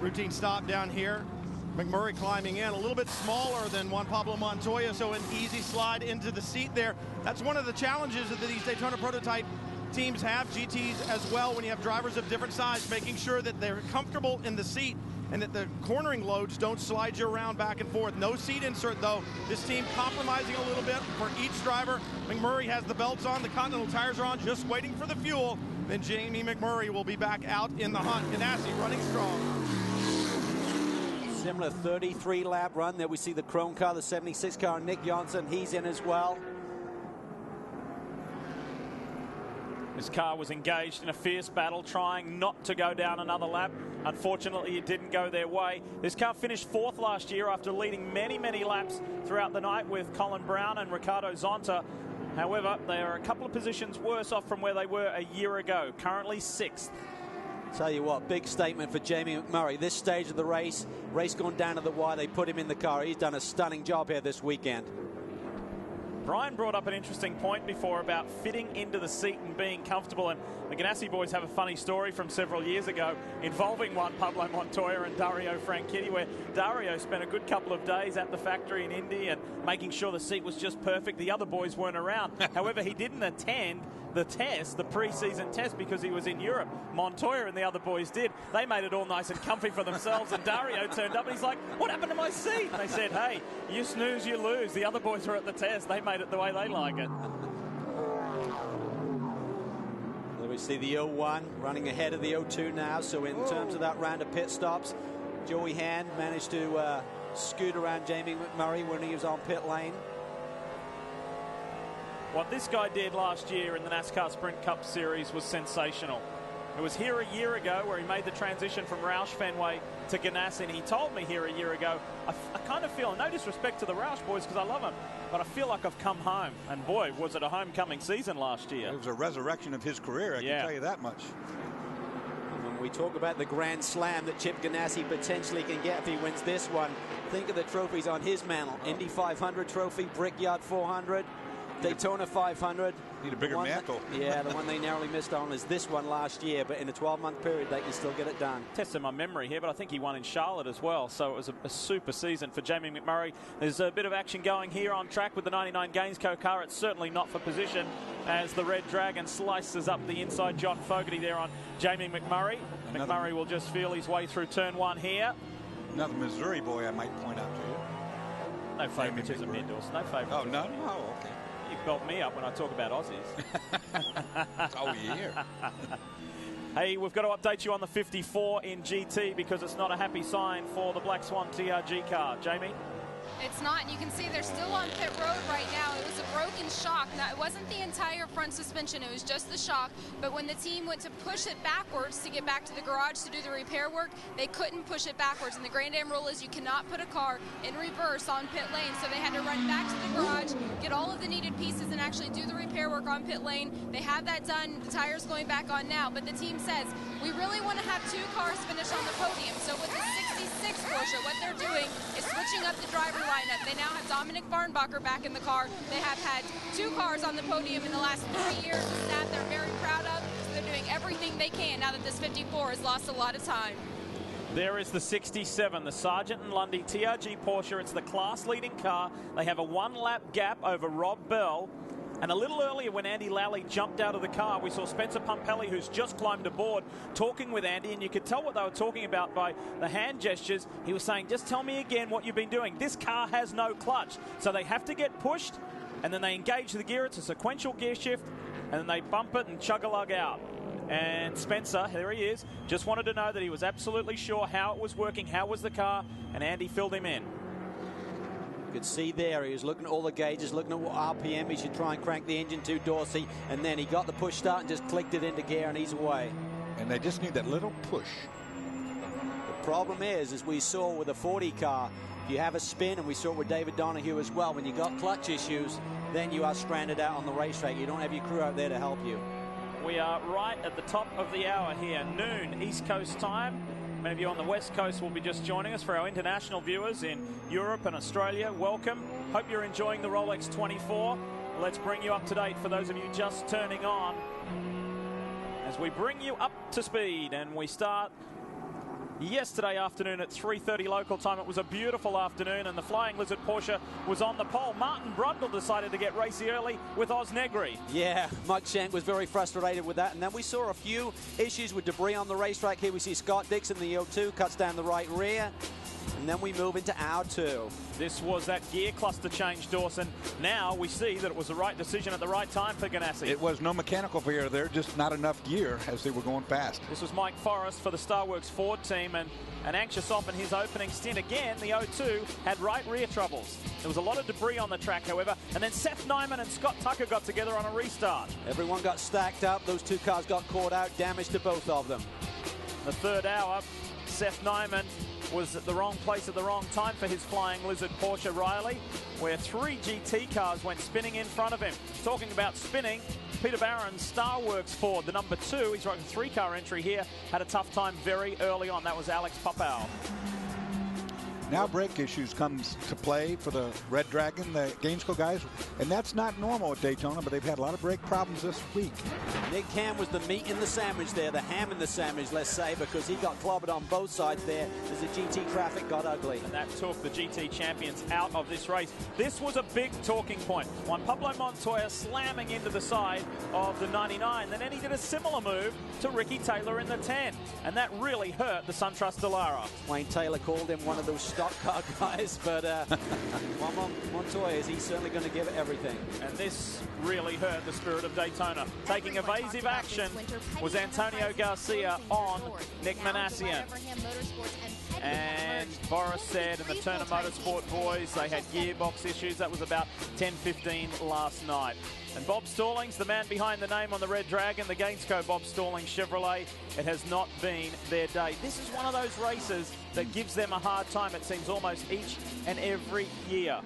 [SPEAKER 10] Routine stop down here. McMurray climbing in, a little bit smaller than Juan Pablo Montoya, so an easy slide into the seat there. That's one of the challenges that these Daytona prototype teams have, GTs as well, when you have drivers of different size, making sure that they're comfortable in the seat and that the cornering loads don't slide you around back and forth. No seat insert, though. This team compromising a little bit for each driver. McMurray has the belts on, the Continental tires are on, just waiting for the fuel. Then Jamie McMurray will be back out in the hunt. Ganassi running strong.
[SPEAKER 8] Similar 33-lap run there. We see the Krone car, the 76 car, Nick Janssen. He's in as well.
[SPEAKER 7] His car was engaged in a fierce battle, trying not to go down another lap. Unfortunately, it didn't go their way. This car finished 4th last year after leading many, many laps throughout the night with Colin Brown and Ricardo Zonta. However, they are a couple of positions worse off from where they were a year ago, currently 6th.
[SPEAKER 8] Tell you what, big statement for Jamie McMurray. This stage of the race gone down to the wire. They put him in the car. He's done a stunning job here this weekend.
[SPEAKER 7] Brian brought up an interesting point before about fitting into the seat and being comfortable, and the Ganassi boys have a funny story from several years ago involving Juan Pablo Montoya and Dario Franchitti, where Dario spent a good couple of days at the factory in Indy and making sure the seat was just perfect. The other boys weren't around. However, he didn't attend the test, the pre-season test, because he was in Europe. Montoya and the other boys did. They made it all nice and comfy for themselves, and Dario turned up and he's like, what happened to my seat? And they said, hey, you snooze, you lose. The other boys were at the test. They made it the way they like it.
[SPEAKER 8] We see the 01 running ahead of the 02 now. So in terms of that round of pit stops, Joey Hand managed to scoot around Jamie McMurray when he was on pit lane.
[SPEAKER 7] What this guy did last year in the NASCAR Sprint Cup Series was sensational. It was here a year ago where he made the transition from Roush Fenway to Ganassi, and he told me here a year ago, I kind of feel, no disrespect to the Roush boys because I love them, but I feel like I've come home. And boy, was it a homecoming season last year.
[SPEAKER 9] It was a resurrection of his career, I can tell you that much.
[SPEAKER 8] When we talk about the Grand Slam that Chip Ganassi potentially can get if he wins this one, think of the trophies on his mantle. Indy 500 trophy, Brickyard 400, Daytona 500.
[SPEAKER 9] Need a bigger mantle.
[SPEAKER 8] Yeah, the one they narrowly missed on is this one last year, but in a 12-month period, they can still get it done.
[SPEAKER 7] Testing my memory here, but I think he won in Charlotte as well, so it was a super season for Jamie McMurray. There's a bit of action going here on track with the 99 Gainsco car. It's certainly not for position as the Red Dragon slices up the inside. John Fogarty there on Jamie McMurray. McMurray will just feel his way through turn one here.
[SPEAKER 9] Another Missouri boy I might point out to you.
[SPEAKER 7] No favouritism here, Dawson. No favouritism.
[SPEAKER 9] Oh, no? Oh, okay.
[SPEAKER 7] You belt me up when I talk about Aussies.
[SPEAKER 9] Oh, yeah.
[SPEAKER 7] Hey, we've got to update you on the 54 in GT because it's not a happy sign for the Black Swan TRG car. Jamie?
[SPEAKER 2] It's not, and you can see they're still on pit road right now. It was a broken shock. Now, it wasn't the entire front suspension, it was just the shock. But when the team went to push it backwards to get back to the garage to do the repair work, they couldn't push it backwards. And the Grand Am rule is you cannot put a car in reverse on pit lane. So they had to run back to the garage, get all of the needed pieces, and actually do the repair work on pit lane. They have that done. The tire's going back on now. But the team says, we really want to have 2 cars finish on the podium. So with the 66 Porsche, what they're doing is switching up the driver lineup. They now have Dominic Barnbacher back in the car. They have had 2 cars on the podium in the last 3 years. A stat they're very proud of. So they're doing everything they can now that this 54 has lost a lot of time.
[SPEAKER 7] There is the 67, the Sargent and Lundy TRG Porsche. It's the class-leading car. They have a 1-lap gap over Rob Bell. And a little earlier when Andy Lally jumped out of the car, we saw Spencer Pumpelly, who's just climbed aboard, talking with Andy, and you could tell what they were talking about by the hand gestures. He was saying, just tell me again what you've been doing. This car has no clutch, so they have to get pushed, and then they engage the gear. It's a sequential gear shift, and then they bump it and chug-a-lug out. And Spencer, there he is, just wanted to know that he was absolutely sure how it was working, how was the car, and Andy filled him in.
[SPEAKER 8] You could see there he was looking at all the gauges, looking at what RPM he should try and crank the engine to, Dorsey, and then he got the push start and just clicked it into gear, and he's away.
[SPEAKER 9] And they just need that little push.
[SPEAKER 8] The problem is, as we saw with a 40 car, if you have a spin, and we saw it with David Donahue as well, when you got clutch issues, then you are stranded out on the racetrack. You don't have your crew out there to help you.
[SPEAKER 7] We are right at the top of the hour here, noon East Coast time. Many of you on the West Coast will be just joining us. For our international viewers in Europe and Australia, welcome. Hope you're enjoying the Rolex 24. Let's bring you up to date for those of you just turning on as we bring you up to speed. And we start yesterday afternoon at 3:30 local time. It was a beautiful afternoon, and the Flying Lizard Porsche was on the pole. Martin Brundle decided to get racy early with Oz Negri.
[SPEAKER 8] Yeah, Mike Shank was very frustrated with that, and then we saw a few issues with debris on the racetrack. Here we see Scott Dixon, the 02, cuts down the right rear, and then we move into our 2.
[SPEAKER 7] This was that gear cluster change, Dawson. Now we see that it was the right decision at the right time for Ganassi.
[SPEAKER 9] It was no mechanical failure there, just not enough gear as they were going fast.
[SPEAKER 7] This was Mike Forrest for the Starworks Ford team, and anxious off in his opening stint. Again, the 02 had right rear troubles. There was a lot of debris on the track, however, and then Seth Nyman and Scott Tucker got together on a restart.
[SPEAKER 8] Everyone got stacked up. Those 2 cars got caught out, damage to both of them.
[SPEAKER 7] The 3rd hour, Seth Nyman was at the wrong place at the wrong time for his Flying Lizard Porsche Riley, where 3 GT cars went spinning in front of him. Talking about spinning, Peter Barron's Starworks Ford, the number 2, he's running a 3-car entry here, had a tough time very early on. That was Alex Popow.
[SPEAKER 9] Now brake issues comes to play for the Red Dragon, the Gainesville guys, and that's not normal at Daytona, but they've had a lot of brake problems this week.
[SPEAKER 8] Nick Cam was the meat in the sandwich there, the ham in the sandwich, let's say, because he got clobbered on both sides there as the GT traffic got ugly.
[SPEAKER 7] And that took the GT champions out of this race. This was a big talking point. Juan Pablo Montoya slamming into the side of the 99. Then he did a similar move to Ricky Taylor in the 10. And that really hurt the SunTrust Dallara.
[SPEAKER 8] Wayne Taylor called him one of those stock car guys, but Juan Montoya, is he certainly going to give it everything.
[SPEAKER 7] And this really hurt the spirit of Daytona. Taking evasive action was Antonio Garcia on Nick Manassian. And Boris said, and the Turner Motorsport boys, they had gearbox issues. That was about 10:15 last night. And Bob Stallings, the man behind the name on the Red Dragon, the Gainsco Bob Stallings Chevrolet, it has not been their day. This is one of those races that gives them a hard time, it seems, almost each and every year.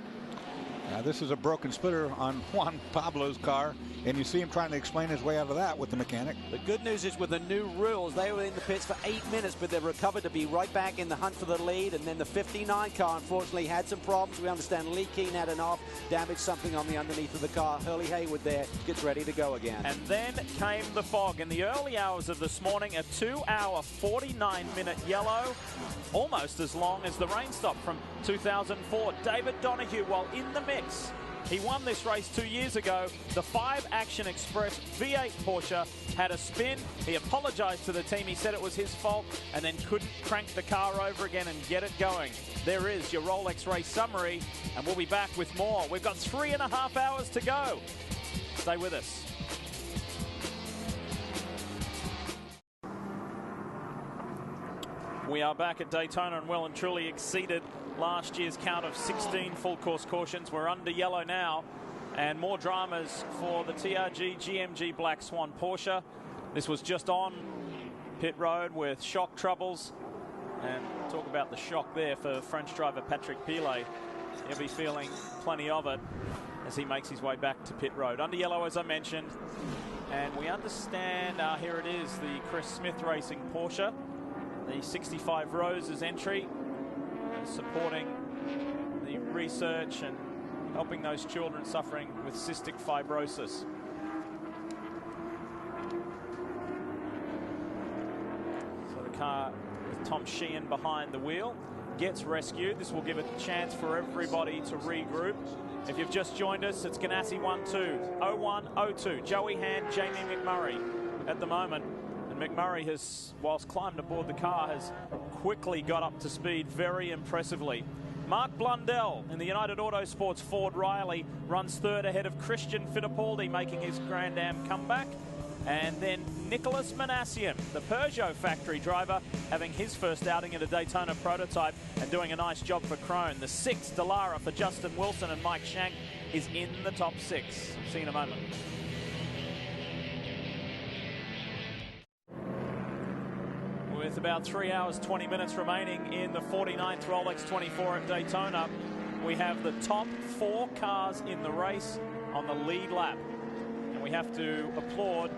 [SPEAKER 9] Now this is a broken splitter on Juan Pablo's car, and you see him trying to explain his way out of that with the mechanic.
[SPEAKER 8] The good news is with the new rules, they were in the pits for 8 minutes, but they've recovered to be right back in the hunt for the lead. And then the 59 car, unfortunately, had some problems. We understand Lee Keane had an off, damaged something on the underneath of the car. Hurley Haywood there gets ready to go again.
[SPEAKER 7] And then came the fog. In the early hours of this morning, a 2-hour, 49-minute yellow, almost as long as the rain stop from 2004. David Donahue, while in the mix, he won this race 2 years ago. The 5 Action Express V8 Porsche had a spin. He apologized to the team. He said it was his fault and then couldn't crank the car over again and get it going. There is your Rolex race summary, and we'll be back with more. We've got 3.5 hours to go. Stay with us. We are back at Daytona and well and truly exceeded last year's count of 16 full course cautions. We're under yellow now, and more dramas for the TRG GMG Black Swan Porsche. This was just on pit road with shock troubles, and talk about the shock there for French driver Patrick Pilet. He'll be feeling plenty of it as he makes his way back to pit road. Under yellow, as I mentioned, and we understand, here it is, the Chris Smith Racing Porsche, the 65 Roses entry, supporting the research and helping those children suffering with cystic fibrosis. So the car with Tom Sheehan behind the wheel gets rescued. This will give a chance for everybody to regroup. If you've just joined us, it's Ganassi 1-2, 0-1, 0-2. Joey Hand, Jamie McMurray at the moment. And McMurray has, whilst climbed aboard the car, has quickly got up to speed very impressively. Mark Blundell in the United Autosports Ford Riley runs third ahead of Christian Fittipaldi, making his Grand Am comeback. And then Nicholas Manassian, the Peugeot factory driver, having his first outing in a Daytona prototype and doing a nice job for Krone. The 6th Dallara for Justin Wilson and Mike Shank is in the top 6. See you in a moment. With about 3 hours, 20 minutes remaining in the 49th Rolex 24 at Daytona, we have the top 4 cars in the race on the lead lap. And we have to applaud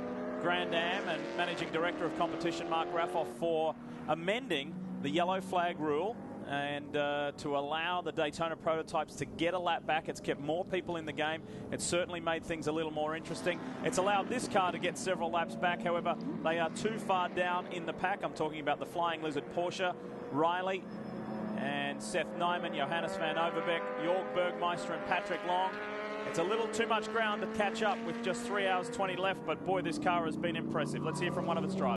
[SPEAKER 7] Grand Am and Managing Director of Competition Mark Raffoff for amending the yellow flag rule and to allow the Daytona prototypes to get a lap back. It's kept more people in the game. It's certainly made things a little more interesting. It's allowed this car to get several laps back. However, they are too far down in the pack. I'm talking about the Flying Lizard Porsche, Riley, and Seth Nyman, Johannes van Overbeek, Jorg Bergmeister, and Patrick Long. It's a little too much ground to catch up with just 3 hours 20 left, but boy, this car has been impressive. Let's hear from one of its drivers.